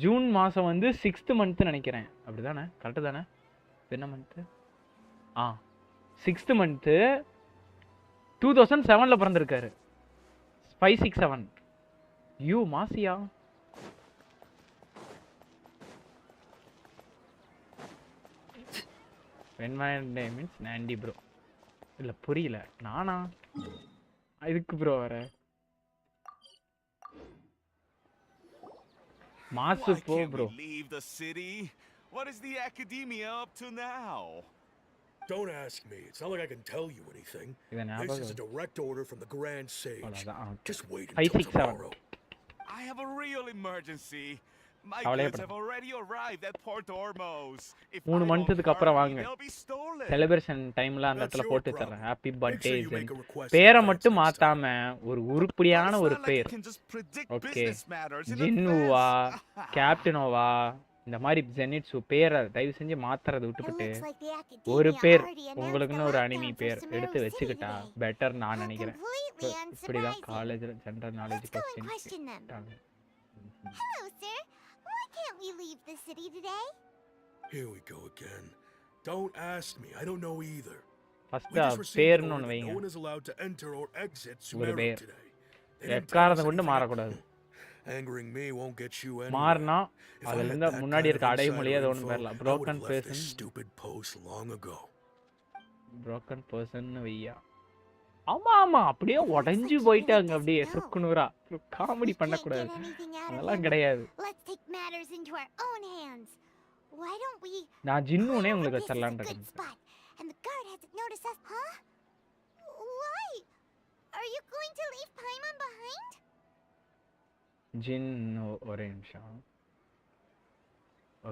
ஜூன் மாசம் வந்து 6th month நினைக்கிறேன். அப்படிதானே? கரெக்டு தானே? என்ன மந்த்து? 6th month 2007ல பிறந்திருக்காரு. 5, 6, 7. You மாசியா? Environment day means Nandy bro. இல்ல புரியல. நானா? இதுக்கு ப்ரோ வர. மாசு போ bro. Leave the city. What is the academia up to now? Don't ask me. It's not like I can tell you anything. This is a direct order from the Grand Sage. Just wait until tomorrow. I have a real emergency. My அவளே goods have already arrived at Port Ormuz. If 3 I மந்த்துக்கு don't அப்புறம் hurry, வாங்க. they'll be stolen. Celebration டைம்ல அந்த இடத்துல போட்டு தரேன். Happy birthday. you make a request பேரை in மட்டும் advance next மாத்தாம ஒரு உருப்படியான ஒரு பேர். ஓகே. ஜின்னுவா, கேப்டனோவா, இந்த மாதிரி ஜெனிட்ஸு பேரை தயவு செஞ்சு மாத்துறதை விட்டுவிட்டு ஒரு பேர் உங்களுக்குன்னு ஒரு அனிமி பேர் எடுத்து வச்சுக்கிட்டா பெட்டர் நான் நினைக்கிறேன். இப்படிதான் காலேஜில் general knowledge question them. Hello, sir. Why can't we leave the city today? Here we go again. Don't ask me. I don't know either. First We just received an பேர்னு order ஒன்று that வைங்க. no one is allowed to enter or exit ஒரு Sumeru பேர் today. They didn't tell us எக்காரத்தை கொண்டு anything. மாறக்கூடாது. Angering me won't get you anywhere. மாறினா If I அதுல had இருந்து that முன்னாடி kind இருக்க of அடைமொழியே insider அது ஒன்று info, பேரலாம். I would broken have left this person. stupid post long ago. Broken person வையா. ஆமா ஆமா அப்படியே உடஞ்சு போயிட்டாங்க அப்படியே சுக்குனூரா. காமெடி பண்ணக்கூடாது. அதெல்லாம் கிடையாது. Let's take matters into our own hands. Why don't we? நான் ஜின்னுனே உங்களுக்கு This is a வச்சிடலான்னு good இருக்கேன். spot, and the guard hasn't noticed us, huh? Why? Are you going to leave Paimon behind? ஜின்னு ஒரே நிமிஷம்.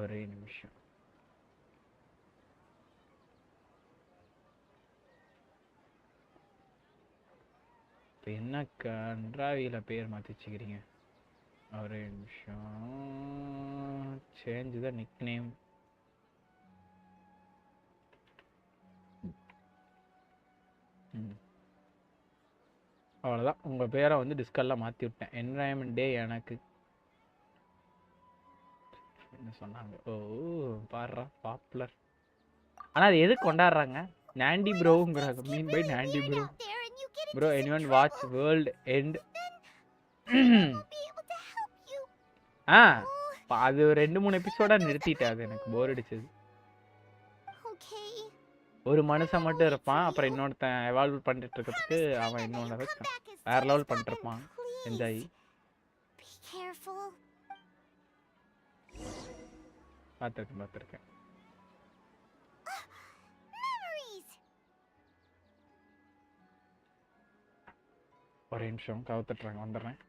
ஒரே நிமிஷம். இப்போ என்ன கன்றாவியில் பேர் மாற்றி வச்சுக்கிறீங்க? ஒரே நிமிஷம். Change the nick name. அவ்வளோதான். உங்கள் பேரை வந்து டிஸ்கல்லாம் மாற்றி விட்டேன். என்வரான்மெண்ட் டே எனக்கு என்ன சொன்னாங்க. ஓ பாடுறா பாப்புலர். ஆனால் அது எதுக்கு கொண்டாடுறாங்க? நாண்டி ப்ரோங்கிறாங்க. மீன் பை நாண்டி bro. Bro anyone watch world end. அது 2-3 எபிசோடாக நிறுத்திட்டேன். அது எனக்கு போர் அடிச்சது. ஒரு மனுஷன் மட்டும் இருப்பான், அப்புறம் இன்னொருத்தன் எவால்வ் பண்ணிட்டு இருக்கிறதுக்கு அவன் இன்னொன்று வேற லெவல் பண்ணிட்டு இருப்பான். என்ஜாய் பார்த்துருக்கேன். ஒரு நிமிஷம் கவுத்துட்றாங்க, வந்துடுறேன்.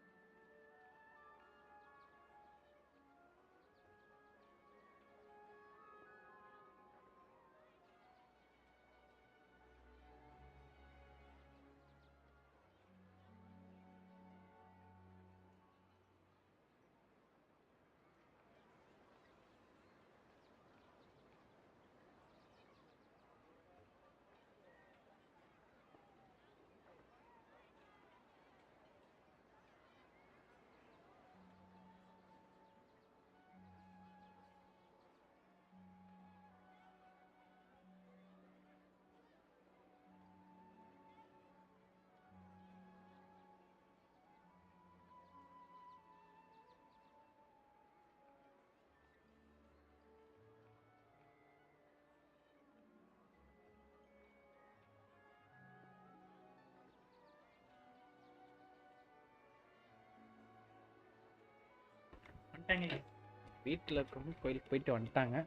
வீட்டில் இருக்கவங்க கோயிலுக்கு போயிட்டு வந்துட்டாங்க.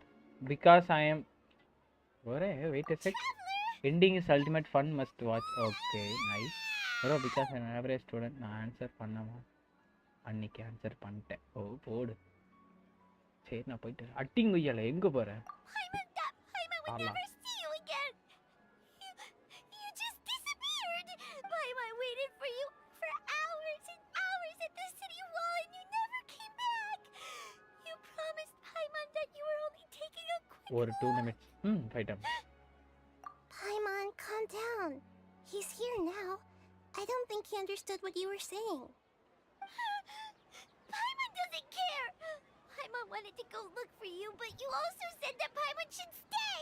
பிகாஸ் ஐ எம் ஒரே weight check ending is ultimate fun must watch. Okay nice bro. Because I am average student. நான் ஆன்சர் பண்ணமா அன்னைக்கு ஆன்சர் பண்ணிட்டேன். ஓ போடு. சரி நான் போயிட்டு அட்டிங் கொய்யால எங்கே போகிறேன்? வரலாம். Or 2 minutes. Fight him. Paimon, calm down. He's here now. I don't think he understood what you were saying. Paimon doesn't care. Paimon wanted to go look for you, but you also said that Paimon should stay.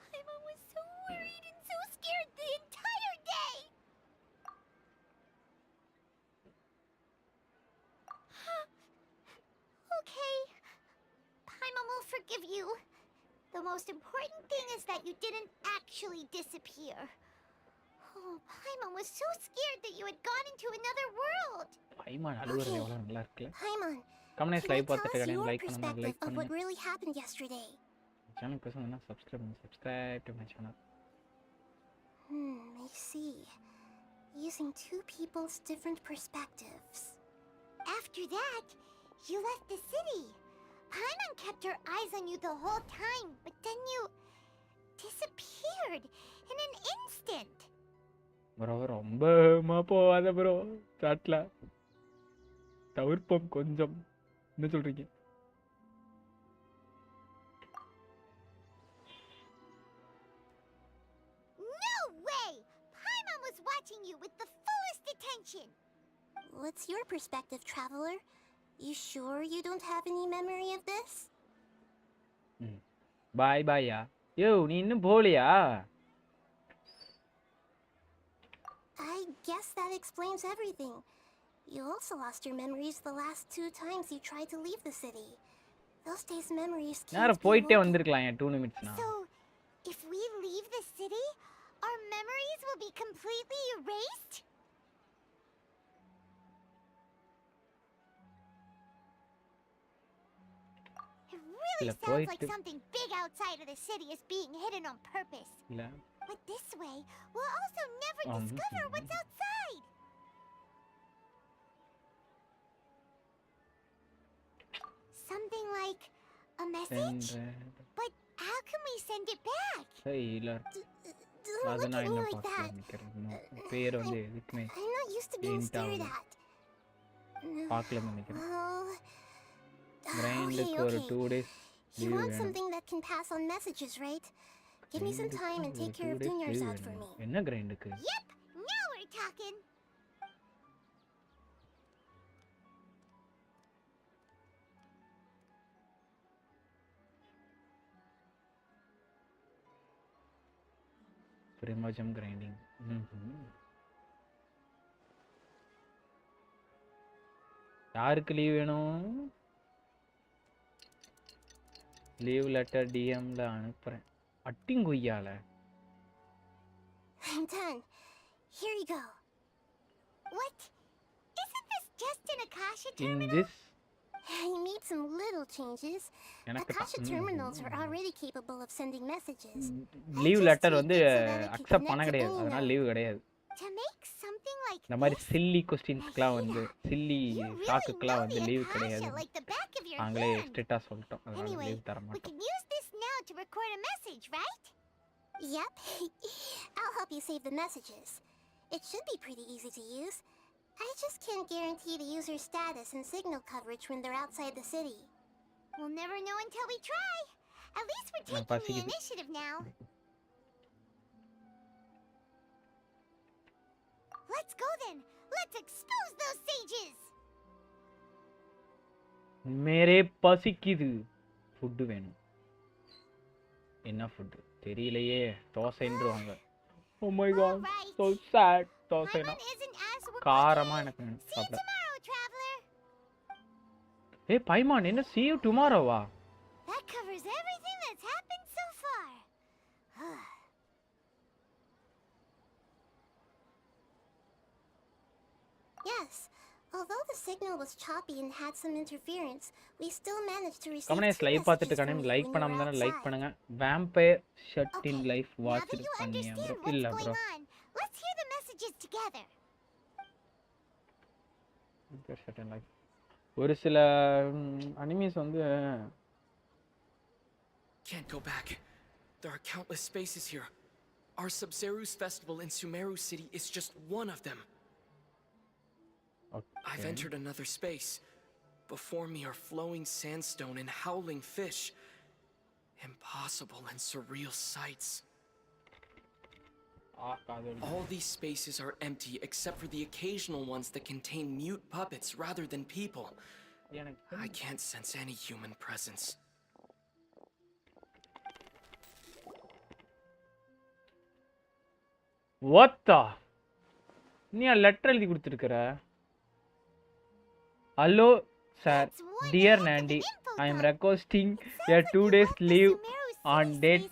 Paimon was so worried and so scared the entire day. Okay. Paimon will forgive you. The most important thing is that you didn't actually disappear. Oh, Paimon was so scared that you had gone into another world. Paimon, அழுகுறது எவ்வளவு நல்லா இருக்குல. Paimon, comments can live you tell பார்த்துட்டு us கடையில் your like பண்ணுங்க, like perspective of பண்ணுங்க. what really happened yesterday? Channel பேசுனா subscribe பண்ணுங்க. Subscribe to my channel. I see. Using two people's different perspectives. After that, you left the city. Paimon kept her eyes on you the whole time, but then you disappeared in an instant. Bro ரொம்ப போகாத bro. சாட்ல தவிர்ப்போம் கொஞ்சம். என்ன சொல்றீங்க? No way! Paimon was watching you with the fullest attention. What's your perspective, traveler? You sure you don't have any memory of this? பாய் பாயா. யோ நீ இன்னும் போகலையா? I guess that explains everything. You also lost your memories the last 2 times you tried to leave the city. Those days' memories can't யார be போயிட்டே broken. வந்திருக்கலாம் 2 நிமிஷம்னா. So, if we leave the city, our memories will be completely erased? It really sounds like something big outside of the city is being hidden on purpose. இல்ல. But this way, we'll also never discover what's outside. Something like a message? But how can we send it back? இல்ல. Don't அத look நான் at me என்ன like that. பார்க்கறேன். பேர் வந்து எதுக்குமே I'm not used to being stared at. பார்க்கலன்னு நினைக்கிறேன். Oh, பிரைண்டுக்கு ஒரு 2 days You லீவ் want வேணும். something that can pass on messages, right? Give me some time and take care of Junior's ad for me. என்ன கிரைண்டுக்கு? Yep, now we're talking. Primajam grinding. யாருக்கு leave வேணும்? Leave letter டிஎம்ல அனுப்புறேன். அட்டிங்கொய்யால. I'm done. Here you go. What? Isn't this just an Akasha terminal? In this You made some little changes. Akasha terminals are already capable of sending messages. Leave letter வந்து accept பண்ண கிடையாது. அதனால leave கிடையாது. To make something like இந்த மாதிரி chilli क्वेश्चंसக்குலாம் வந்து chilli டாக்குக்குலாம் வந்து leave கிடையாது. நாங்களே ஸ்ட்ரிக்ட்டா சொல்லிட்டோம். அதனால லீவ் தர மாட்டோம். We can use this now to record a message, right? Yep. I'll help you save the messages. It should be pretty easy to use. I just can't guarantee the user's status and signal coverage when they're outside the city. We'll never know until we try. At least we're taking the initiative now. Let's go then. Let's expose those sages. மேரே பசிக்குது. Food வேணும். என்ன food? தெரியலையே. தோசைன்றுவாங்க. Oh my god. So sad. தோசைனா காரமா எனக்கு வேணும் சாப்பிட. ஏய் பைமான் என்ன see you tomorrow வா? That covers everything that's happened so far. Yes. Although the signal was choppy and had some interference, we still managed to receive. கமனேஸ் live பார்த்துட்டு கனே லைக் பண்ணாம தான லைக் பண்ணுங்க. vampire shut in life watch பண்ணியா bro? இல்ல bro. Let's hear the messages together. shut in life. ஒரு சில அனிமேஸ் வந்து Can't go back. There are countless spaces here. Our Sub-Zeru's festival in Sumeru City is just one of them. Okay. I've entered another space. Before me are flowing sandstone and howling fish. Impossible and surreal sights. All these spaces are empty except for the occasional ones that contain mute puppets rather than people. I can't sense any human presence. What the? நீ letter எழுதி கொடுத்திருக்கற? Hello sir, dear Nandy, I am requesting a 2 days leave on date.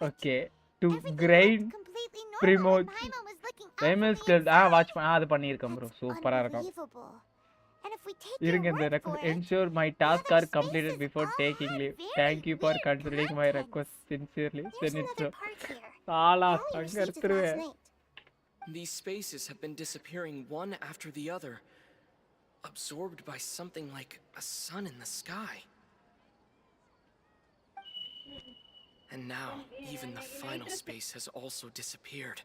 Okay, to grind promote. Famous girl watch அது பண்ணிருக்கேன் bro. சூப்பரா இருக்கும். இருங்க இந்த request ensure my tasks are completed before taking leave. Thank you for considering my request sincerely. Senitro. சாலா அங்க எடுத்துருவேன். These spaces have been disappearing one after the other, absorbed by something like a sun in the sky. And now, even the final space has also disappeared.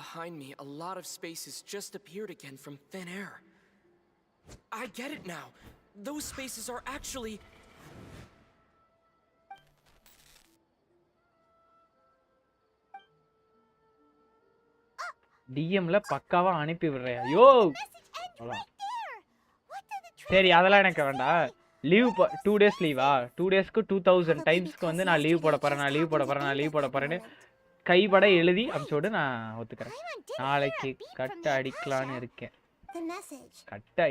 Behind me, a lot of spaces just appeared again from thin air. I get it now. Those spaces are actually... டிஎம்ல பக்காவா அனுப்பி விடுறேன். யோ சரி அதெல்லாம் எனக்கு வேண்டாம். Leave 2 days லீவா? 2 daysக்கு 2000 டைம்ஸ்க்கு வந்து நான் லீவ் போட போறேன்னு கைபட எழுதி அம்சோடு நான் ஒத்துக்கறேன். நாளைக்கு கட்ட அடிக்கலாம்னு இருக்கேன். கட்ட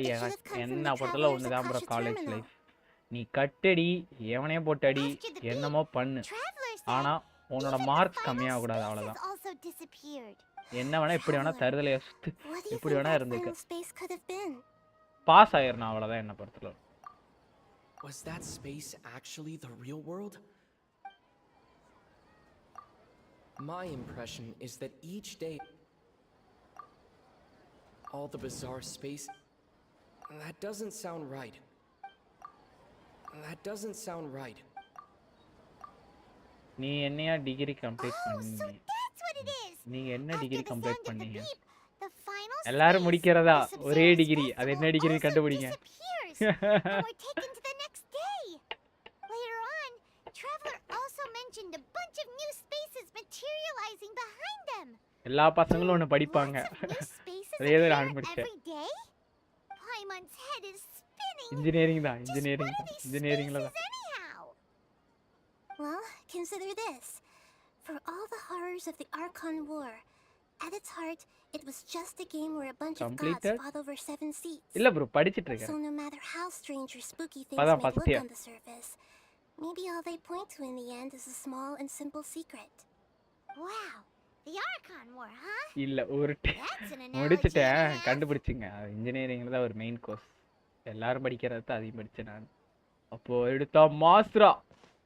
என்ன பொறுத்தல ஒண்ணுதான் bro காலேஜ் லைஃப். நீ கட்டடி எவனே போட்டடி என்னமோ பண்ணு. ஆனா உன்னோட மார்க்ஸ் கம்மியாக கூடாது அவ்வளவுதான். என்ன வேணா இப்படி வேணா தருதலையா சுத்து இப்படி வேணா இருந்துக்க. பாஸ் ஆயிரணும் அவ்வளவுதான் என்ன பொறுத்தல. Was that space actually the real world? My impression is that each day all the bizarre space... That doesn't sound right. நீ என்னையா டிகிரி கம்ப்ளீட் பண்ணீங்க? நீங்க என்ன டிகிரி கம்ப்ளீட் பண்ணீங்க? எல்லாரும் முடிக்கிறதா ஒரே டிகிரி. அது என்ன டிகிரி கண்டுபிடிங்க. bunch of new spaces materializing behind them. எல்லா பசங்களும் ஒன்னு படிப்பாங்க. அதே தான் நான் படிச்சேன். Every day? Paimon's head is spinning. Engineering தான், இன்ஜினியரிங்ல தான். Well, consider this. For all the horrors of the Archon War, at its heart, it was just a game where a bunch of gods fought over 7 seats. இல்ல bro, படிச்சிட்டு இருக்கேன். So no matter how strange or spooky things may look on the surface, maybe all they point to in the end is a small and simple secret. Wow, the Archon War, huh? இல்ல ஒரு முடிச்சிட்டேன், கண்டுபிடிச்சிங்க. இன்ஜினியரிங்ல தான் ஒரு main course. எல்லாரும் படிக்கிறத அதையும் படிச்சேன் நான். அப்போ எடுத்தா மாஸ்டரா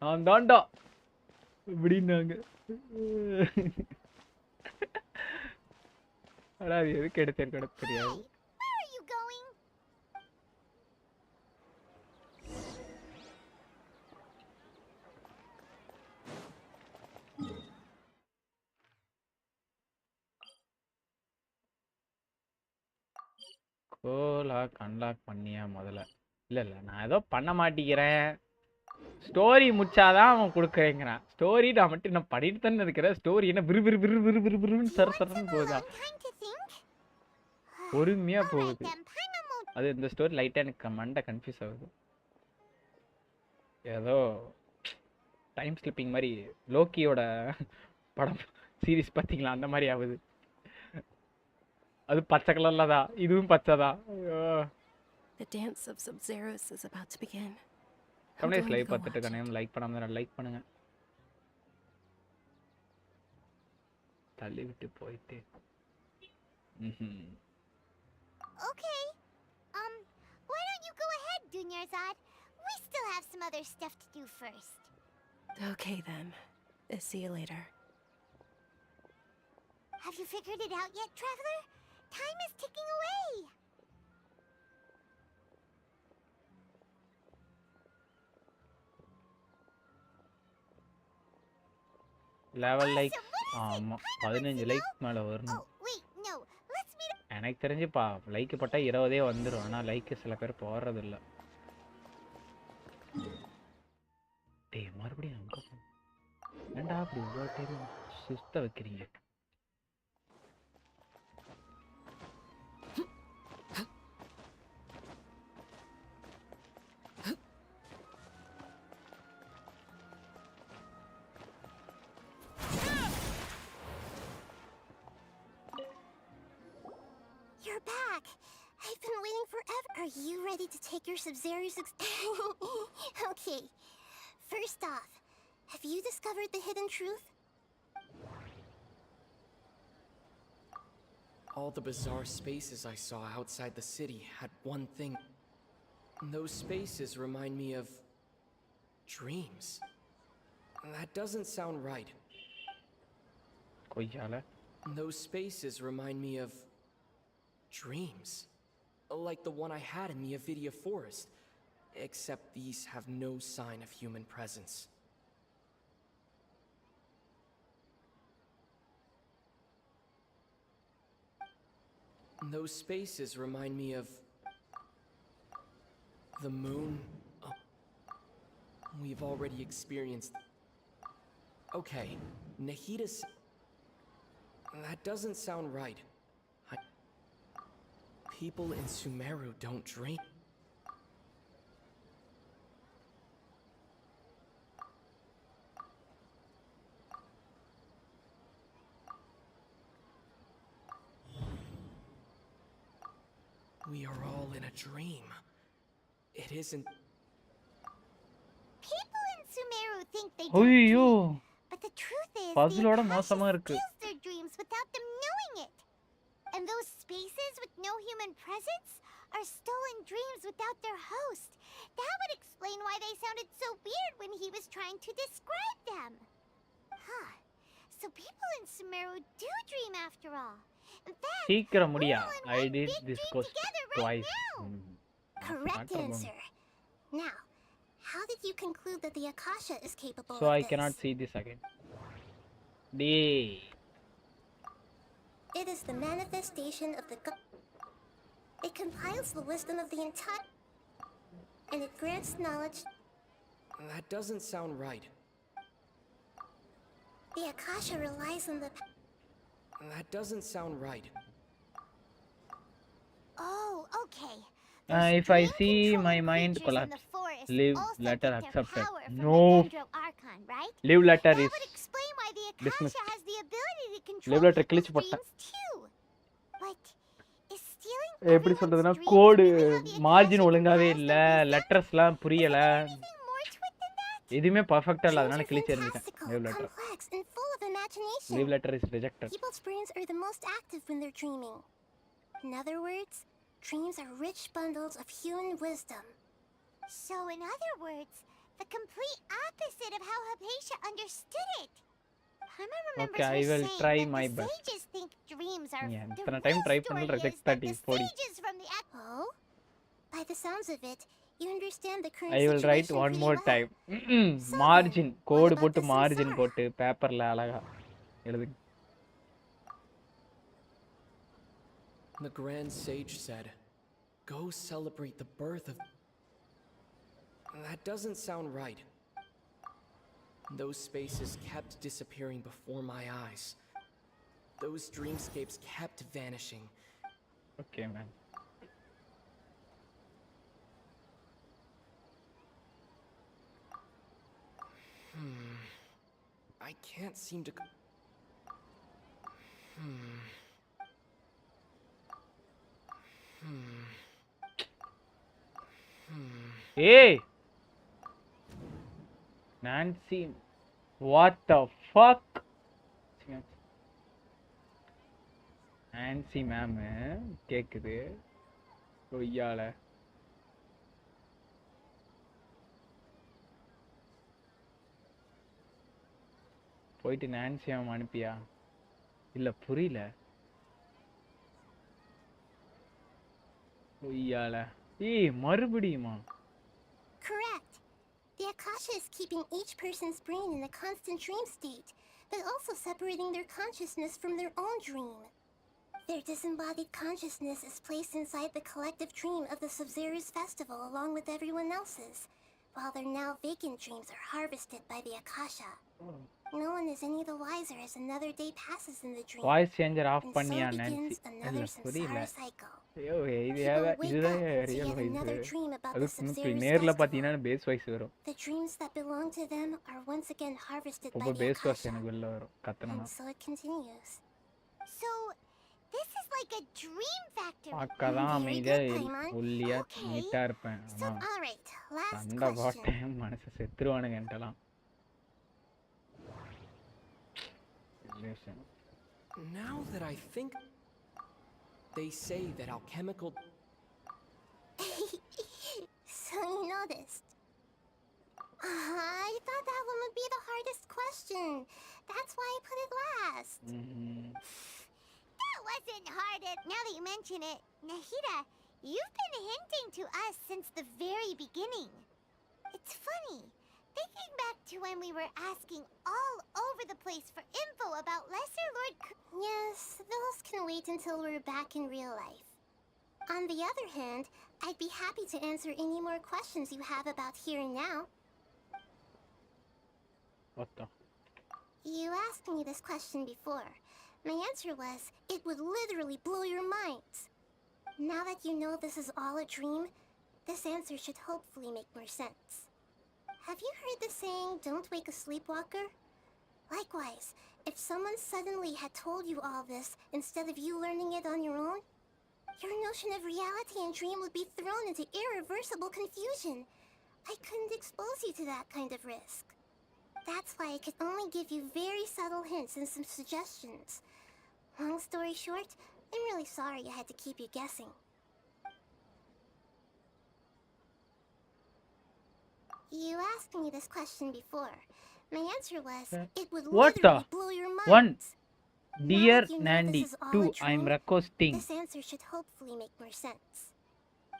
நான் தாண்டா இப்படின்னாங்க. அடா அது எதுக்கு எடுத்தேன் கூட தெரியாது. கோலாக் அன்லாக் பண்ணியா முதல்ல? இல்ல நான் ஏதோ பண்ண மாட்டேங்கிறேன். ஸ்டோரி முடிச்சாதான் அவன் கொடுக்குறேங்கிறான். ஸ்டோரி நான் மட்டும் நான் படிட்டு தானே இருக்கிறேன். ஸ்டோரி என்ன விறுவிறுன்னு சரசரன்னு போகுதா? பொறுமையா போகுது. அது இந்த ஸ்டோரி லைட்டா எனக்கு மண்டை கன்ஃபியூஸ் ஆகுது. ஏதோ டைம் ஸ்லிப்பிங் மாதிரி லோக்கியோட படம் சீரிஸ் பார்த்தீங்களா அந்த மாதிரி ஆகுது. அது பச்சை கலர்ல தான், இதுவும் பச்சை தான். The dance of Sub-Zeros is about to begin. Comments live பார்த்துட்டு இருக்கேன். லைக் பண்ணாம லைக் பண்ணுங்க. தள்ளி விட்டு போயிட்டு. Okay. Why don't you go ahead, Dunyarzad? We still have some other stuff to do first. Okay then. See you later. Have you figured it out yet, Traveler? Time is ticking away. Level like ஆமா 15 like மேல வரணும். எனக்கு தெரிஞ்சுப்பா like போட்டா 20 வந்துரும். ஆனா like சில பேர் போடுறது இல்ல. டேய் மறுபடியும் அங்க போ. ஏன்டா அப்படி ஒரு டைம் சுஸ்த வைக்கிறீங்க? You're back. I've been waiting forever. Are you ready to take your Sub-Zero's Okay. First off, have you discovered the hidden truth? All the bizarre spaces I saw outside the city had one thing. Those spaces remind me of dreams. That doesn't sound right. Those spaces remind me of dreams. Like the one I had in the Avidia Forest. Except these have no sign of human presence. Those spaces remind me of the moon. Oh. We've already experienced. Okay, Nahida's. That doesn't sound right. People in Sumeru don't dream. We are all in a dream. It isn't. People in Sumeru think they don't dream, but the truth is the Akasha steals their dreams without them knowing it. And those spaces with no human presence are stolen dreams without their host. That would explain why they sounded so weird when he was trying to describe them. Huh. So people in Sumeru do dream after all. சீக்கிரம் முடியா. I did this course twice. Correct answer. Now, how did you conclude that the Akasha is capable So of I this? cannot see this again. It is the manifestation of the God. It compiles the wisdom of the entire, and it grants knowledge. That doesn't sound right. The Akasha relies on the... That doesn't sound right. Oh, okay. If I see my mind collapse, leave letter accepted. No. Right? Leave letter That is would explain why the dismissed. Akasha has the ability to control Leave letter people's கிழிச்சு போட்டேன். dreams too. But is stealing எப்படி everyone's சொல்றதுன்னா dreams code really how the margin Akasha ஒழுங்காவே controls இல்ல, their wisdom? லெட்டர்ஸ்லாம் புரியல, Anything more to it than that? எதுவுமே பர்ஃபெக்ட்டா இல்ல, Dreams அதனால are கிழிச்சு எறிஞ்சிட்டேன். fantastical, Leave letter. complex, and full of imagination. Leave letter is rejected. People's brains are the most active when they're dreaming. In other words, dreams are rich bundles of human wisdom. So in other words, the complete opposite of how Hypatia understood it. Hama remembers Okay, I her will saying try that my the best. sages think dreams are Yeah, the இத்தனை real time try story பண்ணல, is reject that the 40. sages from the Oh? By the sounds of it, you understand the current I will write situation one pretty more well. time. So margin then, code what போட்டு about the margin samsara? போட்டு பேப்பர்ல அழகா எழுது. The Grand Sage said, "Go celebrate the birth of..." That doesn't sound right. Those spaces kept disappearing before my eyes. Those dreamscapes kept vanishing. Okay, man. I can't seem to... Hey! Nancy, what the fuck? Nancy ma'am கேக்குது கொய்யால. போயிட்டு Nancy ma'am அனுப்பியா? இல்ல புரியல. கொய்யால. ஏய் மறுபடியுமா? Correct. The Akasha is keeping each person's brain in a constant dream state, but also separating their consciousness from their own dream. Their disembodied consciousness is placed inside the collective dream of the Sub-Zero's festival along with everyone else's, while their now vacant dreams are harvested by the Akasha. No one is any the wiser as another day passes in the dream. Voice changer of And so பண்ணியா begins Nancy? another இல்ல புரியல. samsara cycle. ஐயோ இது People wake இதுதான் up to real yet another voice. dream about அது the Sub-Zero's நேர்ல festival. பாத்தீங்கன்னா base voice வரும். The dreams that belong to them are once again harvested by ரொம்ப the பேஸ் வாய்ஸ் Akasha. எனக்கு வெளில வரும் கத்தனா. And so it continues. So this is like a dream factory. பார்க்கதான் Very அமைதியா good, Paimon. ஒல்லியா Okay. நீட்டா இருப்பேன். So, ஆனா all right, last சண்டை question. போட்டேன் மனசு செத்துருவானுங்க என்கிட்டலாம். Now that I think... They say that alchemical... So you noticed. I thought that one would be the hardest question. That's why I put it last. That wasn't hard. Now that you mention it, Nahida, you've been hinting to us since the very beginning. It's funny. Thinking back to when we were asking all over the place for info about Lesser Lord Yes, those can wait until we're back in real life. On the other hand, I'd be happy to answer any more questions you have about here and now. What the? You asked me this question before. My answer was, it would literally blow your minds. Now that you know this is all a dream, this answer should hopefully make more sense. Have you heard the saying, don't wake a sleepwalker? Likewise, if someone suddenly had told you all this instead of you learning it on your own, your notion of reality and dream would be thrown into irreversible confusion. I couldn't expose you to that kind of risk. That's why I could only give you very subtle hints and some suggestions. Long story short, I'm really sorry I had to keep you guessing. You asked me this question before. My answer was, it would What literally the? blow your One. minds. Dear Now that you know Nandy, this is all 2. a I am dream, requesting. This answer should hopefully make more sense.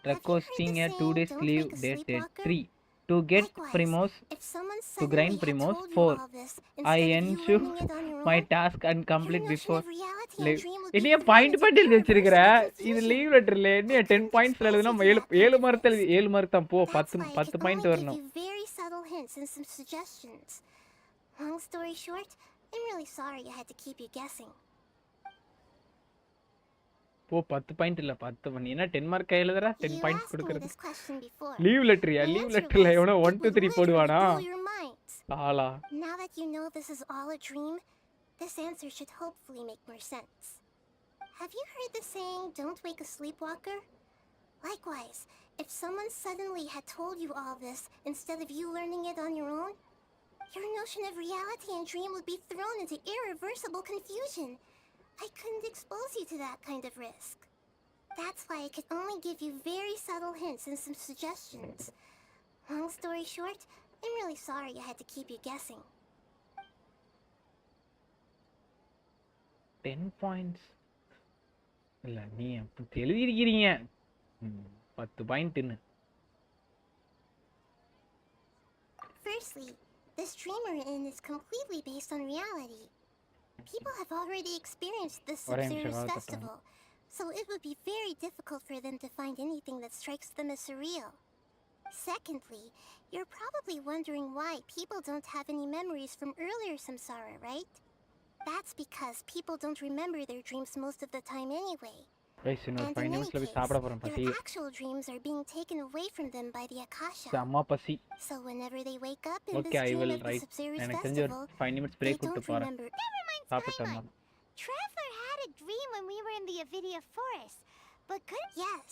Requesting a 2 days "Don't leave wake a dated sleepwalker"? 3. To get Likewise, Primos, if someone to suddenly grind had Primos told you 4. all this I instead of you ensure learning it on your my own, task and complete your notion before of reality leave. and dream would be என்னைய thrown point into point எழுதி வச்சிருக்கிற irreversible இது confusion. Leave லெட்டர்ல என்ன 10 பாயிண்ட்ஸ்ல எழுதுனா 7 mark எழுதி 7 mark தான் போ That's 10 why I 10 could point only give வரணும். you very subtle hints and some suggestions. Long story short, I'm really sorry I had to keep you guessing. போ 10 point இல்ல 10 பண்ணி என்ன 10 மார்க் எழுதுறா 10 You பாயிண்ட்ஸ் asked me கொடுக்கிறது this question before. Leave லெட்டரியா My leave answer லெட்டர்ல was, எவனோ 1 it 2 would 3 literally போடுவானா blow your minds. ஆளா Now that you know this is all a dream, this answer should hopefully make more sense. Have you heard the saying, "Don't wake a sleepwalker"? Likewise, if someone suddenly had told you all this instead of you learning it on your own, your notion of reality and dream would be thrown into irreversible confusion. I couldn't expose you to that kind of risk. That's why I could only give you very subtle hints and some suggestions. Long story short, I'm really sorry I had to keep you guessing. 10 points இல்ல நீ அப்படி எழுதி இருக்கீங்க 10 point என்ன Firstly, this dream we're in is completely based on reality. People have already experienced this Sub-Zero's festival, so it would be very difficult for them to find anything that strikes them as surreal. Secondly, you're probably wondering why people don't have any memories from earlier samsara, right? That's because people don't remember their dreams most of the time anyway. Guys இன்னொரு 5 நிமிஷத்துல போய் சாப்பிட போறோம் பசி their actual dreams are being taken away from them by the akasha. செம்ம பசி So whenever they wake up in okay this I dream will of the write Sub-Zero's எனக்கு தெரிஞ்ச ஒரு festival, 5 நிமிஷம் பிரேக் விட்டு போறேன் That reminds சாப்பிட்டேன் Paimon. Traveler had a dream when we were in the Avidia forest, but couldn't... Yes.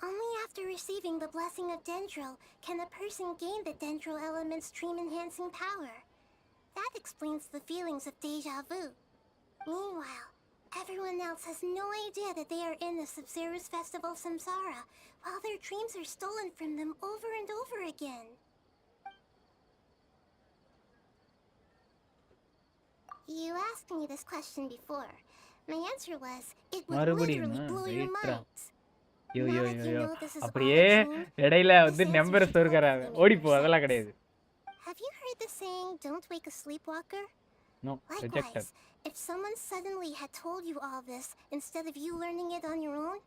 Only after receiving the blessing of Dendro can a person gain the Dendro element's dream-enhancing power. That explains the feelings of deja vu. Meanwhile, everyone else has no idea that they are in the Sub-Zero's festival samsara, while their dreams are stolen from them over and over again. You asked me this question before. My answer was, it would literally blow your minds. யோ அப்படியே இடையில வந்து number சொர்க்கறாங்க ஓடி போ அதெல்லாம் கிடையாது Have you heard the saying, "Don't wake a sleepwalker"? No, rejected. Likewise, if someone suddenly had told you all this instead of you learning it on your own,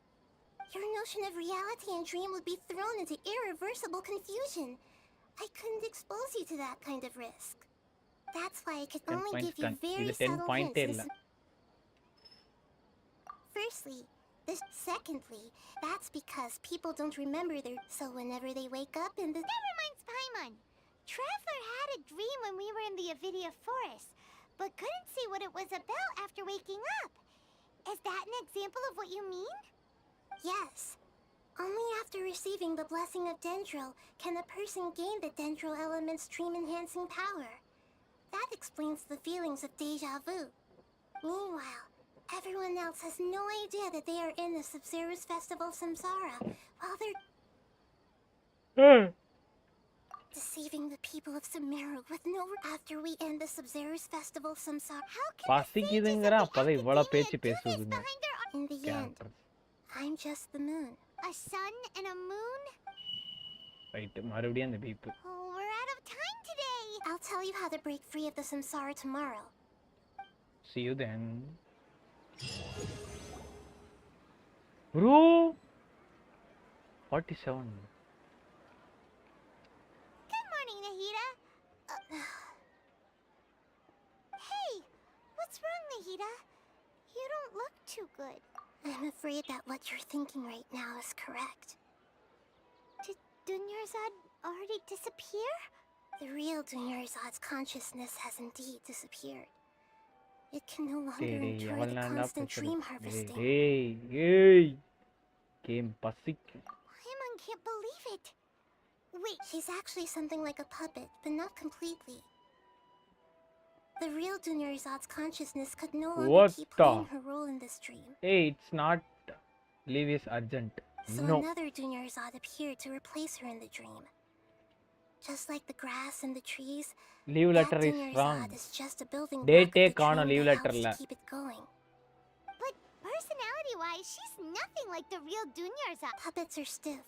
your notion of reality and dream would be thrown into irreversible confusion. I couldn't expose you to that kind of risk. That's why I could only give you very subtle hints. Firstly, secondly, that's because people don't remember their... So whenever they wake up in the... That reminds Paimon. Traveler had a dream when we were in the Avidia forest, but couldn't see what it was about after waking up. Is that an example of what you mean? Yes. Only after receiving the blessing of Dendro can a person gain the Dendro element's dream-enhancing power. That explains the feelings of deja vu. Meanwhile, everyone else has no idea that they are in the Sub-Zero's festival samsara, while they're deceiving the people of Sumeru with no... After we end the Sub-Zero's festival samsara, how can பசிக்குதுங்கற அப்பவே இவ்வளவு பேச்சு பேசுதுங்க in the end, I'm just the moon. A sun and a moon? Right மறுபடியும் அந்த beep Oh, we're out of time today. I'll tell you how to break free of the samsara tomorrow. See you then. Bro 47 Good morning, Nahida. Hey, what's wrong, Nahida? You don't look too good. I'm afraid that what you're thinking right now is correct. Did Dunyarzad already disappear? The real Dunyarzad's consciousness has indeed disappeared. It can no longer endure the constant dream harvesting. Hey, game pasik. Paimon can't believe it. Wait, she's actually something like a puppet, but not completely. The real Dunyarzad's consciousness could no longer keep playing her role in this dream. Hey, it's not Livius urgent. So no. Another Dunyarzad appeared to replace her in the dream. Just like the grass and the trees, leave letter is wrong. Is just a building block of the dream leave letter la. Keep it going. But personality-wise, she's nothing like the real Dunyarzad. Puppets are stiff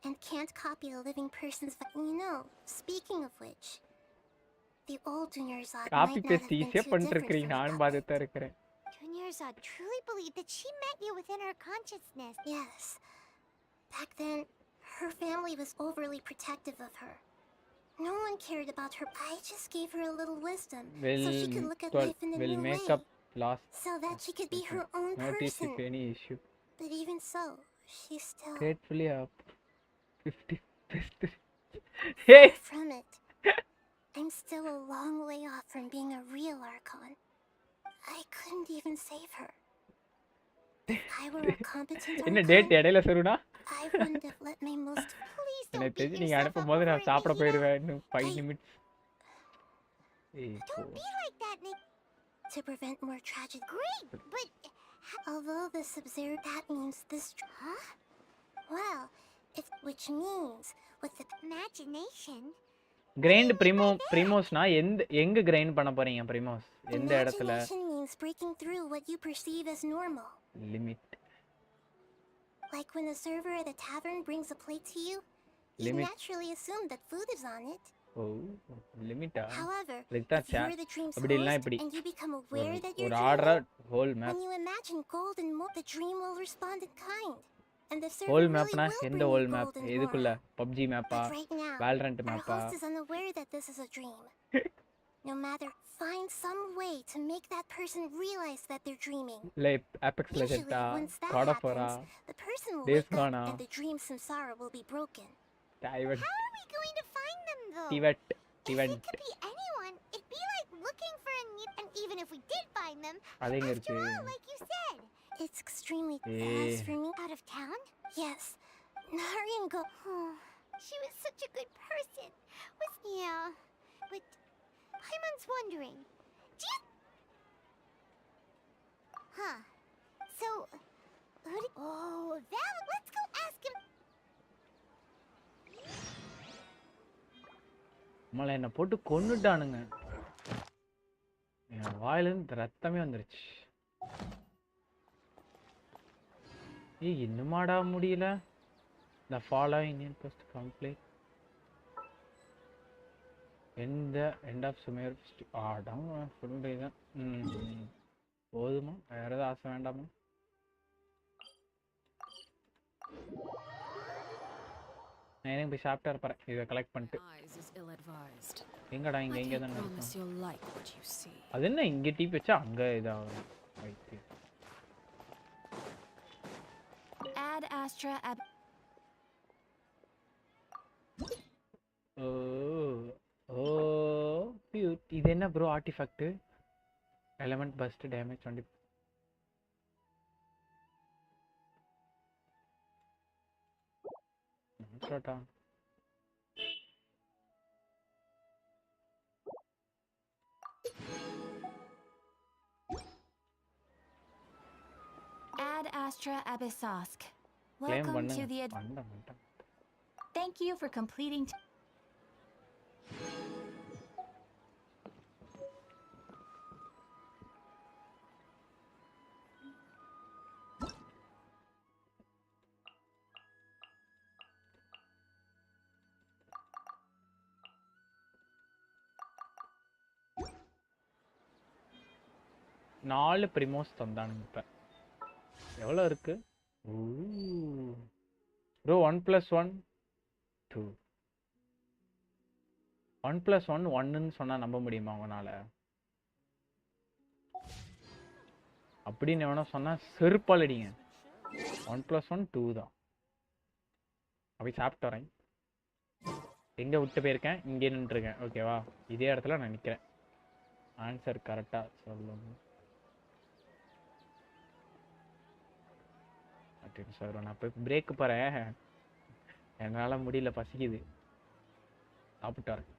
and can't copy a living person's... You know, speaking of which, the old Dunyarzad might not have been too different from a puppet. Dunyarzad truly believed that she met you within her consciousness. Yes. Back then, her family was overly protective of her. No one cared about her. I just gave her a little wisdom so Will she could look at 12 life in a will new make way. up last So that she could be her own notice person. if any issue. But even so, she's still Gratefully up 50 best. far Hey, from it. I'm still a long way off from being a real Archon. I couldn't even save her. If I were a competent என்ன date Archon, இடையில சருனா I wouldn't have let my most. Please don't எனக்கு beat தெரிஞ்சு நீங்க yourself up அனுப்பும்போது over நான் it, சாப்பிட Nahida. போயிடுவேன் இன்னும் 5 நிமிட்ஸ். ஏய் Don't be like that, Nick. To prevent more tragedy. Great, but Although the Sub-Zero, that means this. huh? Well, it's which means with the Imagination. Grind பிரிமோஸ்னா எங்க grind பண்ண போறீங்க பிரிமோஸ் எந்த இடத்துல imagination means breaking through what you perceive as normal. Limit Like when a server at a tavern brings a plate to you, you Limit. naturally assume that food is on it. Oh லிமிட்டா However, லைட்டா if you're the dream's அப்படி இல்லனா host இப்படி and you become aware that you're ஒரு ஆர்டரா dreaming, whole map when you imagine gold and more, the dream will respond in kind. And the server whole really மேப்னா will எந்த bring whole you map gold and எதுக்குள்ள more. PUBG மேப்பா But right now, Valorant our மேப்பா host is unaware that this is a dream. No matter, find some way to make that person realize that they're dreaming. இல்ல Apex Usually, Legends once that God of War happens, the person will Days wake up Gone and the dream samsara will be broken. Diamond How are we going to find them, though? Tivet If Tivet it could be anyone, it'd be like looking for a new. And even if we did find them, அது எங்க after இருக்கு all, like you said, It's extremely Eh. fast for me. out of town. Yes, Narian go. She was such a good person. Yeah, but Paimon's wondering. Do you? Huh? So, who did? Oh, let's go ask him. நம்மள என்ன போட்டு கொன்னுட்டானுங்க என் வாயில இருந்து ரத்தமே வந்துருச்சு ஏய் இன்னுமாடா முடியல the following request complete end of sumer Adam சொல்றேன் போதுமா வேற ஏதாவது ஆசை வேண்டாமா நான் எனக்கு போய் சாப்பிட்டு இருப்பேன் இதை கலெக்ட் பண்ணிட்டு எங்கடா இங்க தானே இருக்கும் அது என்ன இங்க டீ வச்சா அங்க இதாகும் வைத்து Add Astra ஓ இது என்ன bro artifact element first damage 20 Tata. Ad Astra Abyssosk. Claim Welcome to the Thank you for completing. நாலு பிரிமோஸ் தந்தானுங்க இப்ப எவ்வளவு இருக்கு ப்ரோ 1 + 1 2 1 + 1 1ன்னு சொன்னா நம்ப முடியுமா உங்களால அப்படின்னு எவனோ சொன்னா செருப்பால் அடிங்க 1 + 1 2 தான் அப்படி சாப்பிட்டு வரேன் எங்க விட்டு போயிருக்கேன் இங்கே நின்றுருக்கேன் ஓகேவா இதே இடத்துல நான் நிற்கிறேன் ஆன்சர் கரெக்டா சொல்லுங்க சார் நான் போய் பிரேக் போறேன் என்னால முடியல பசிக்குது சாப்பிட்டு வரேன்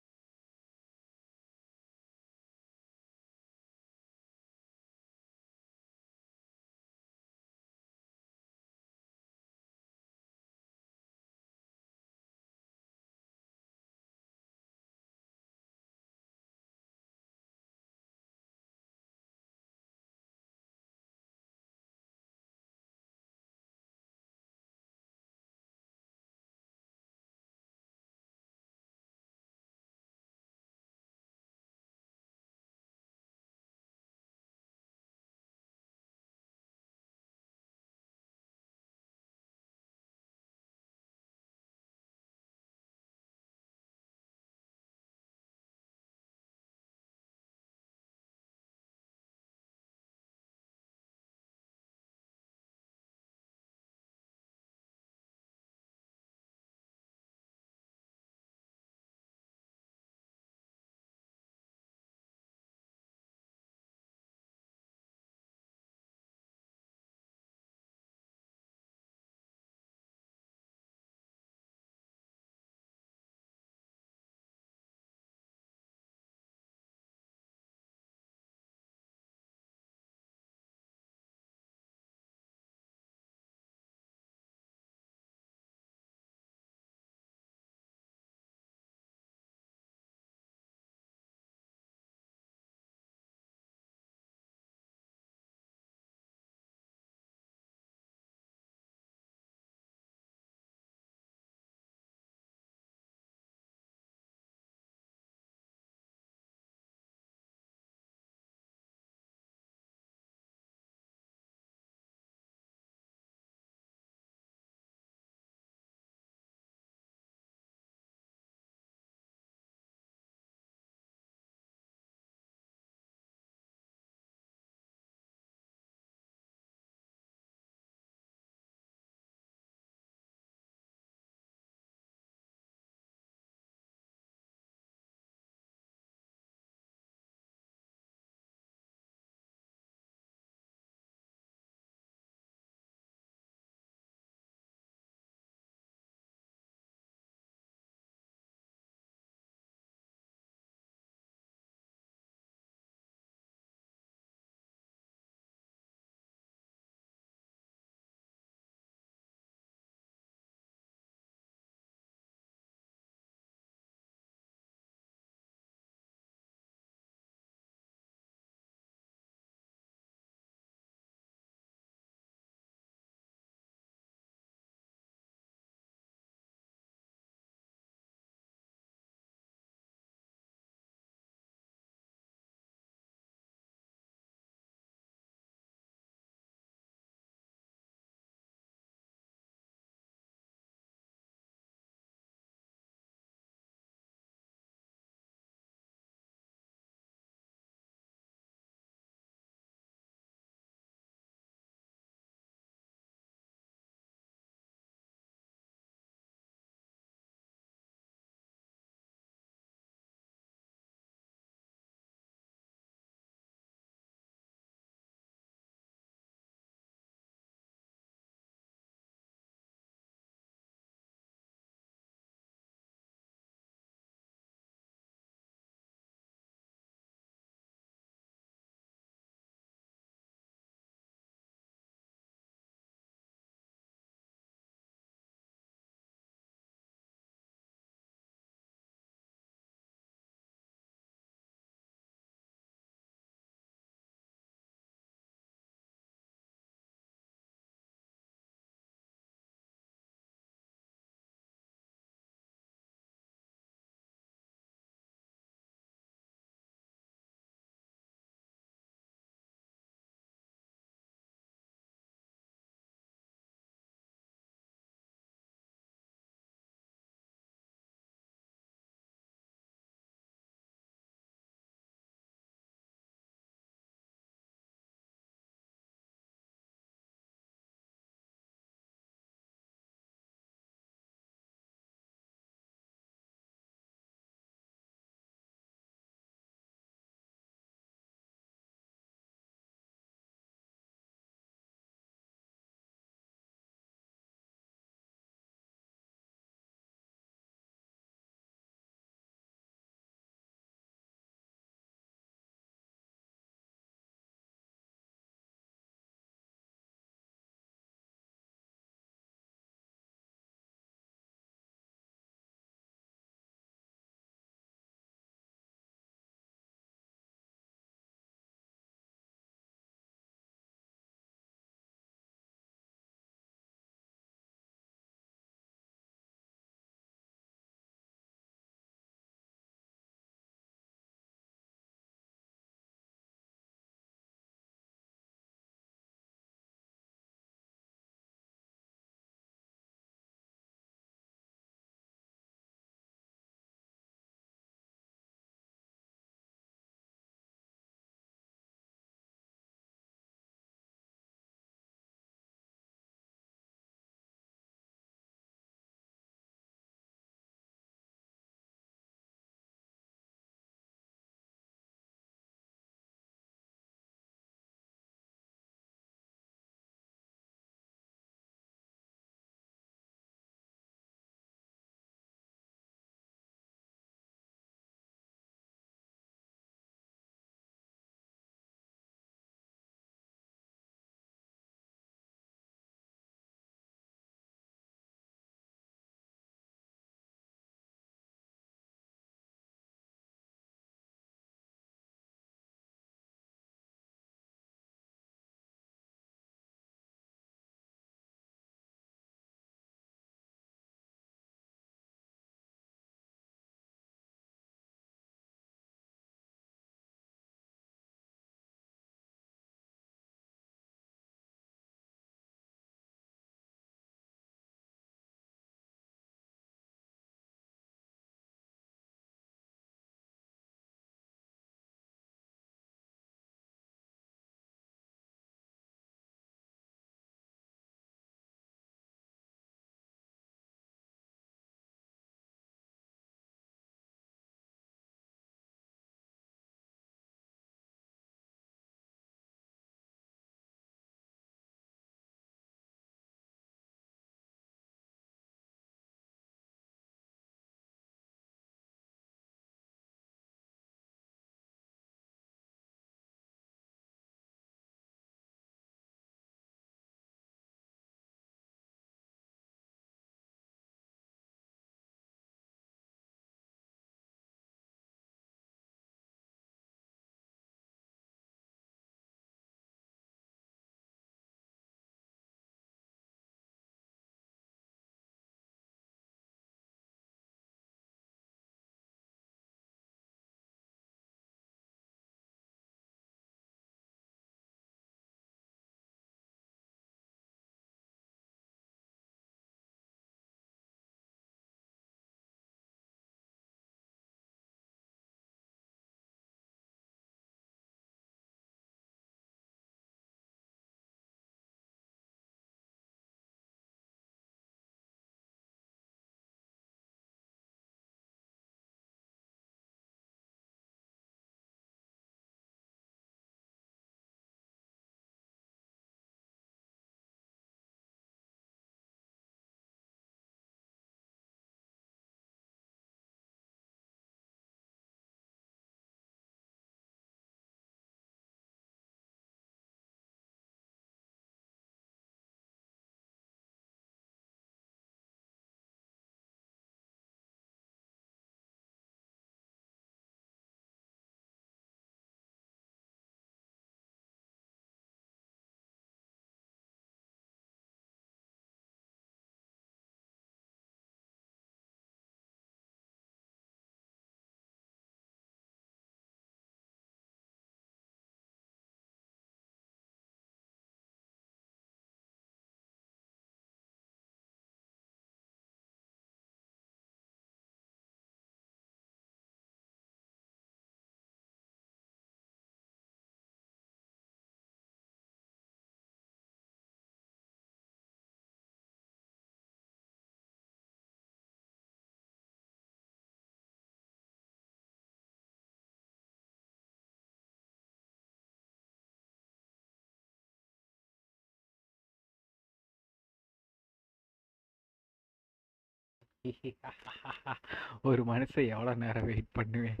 ஒரு மனுஷன் எவ்வளோ நேரம் வெயிட் பண்ணுவேன்.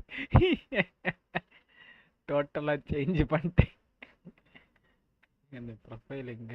டோட்டலாக சேஞ்ச் பண்ணிட்டேன். அந்த ப்ரொஃபைல் எங்க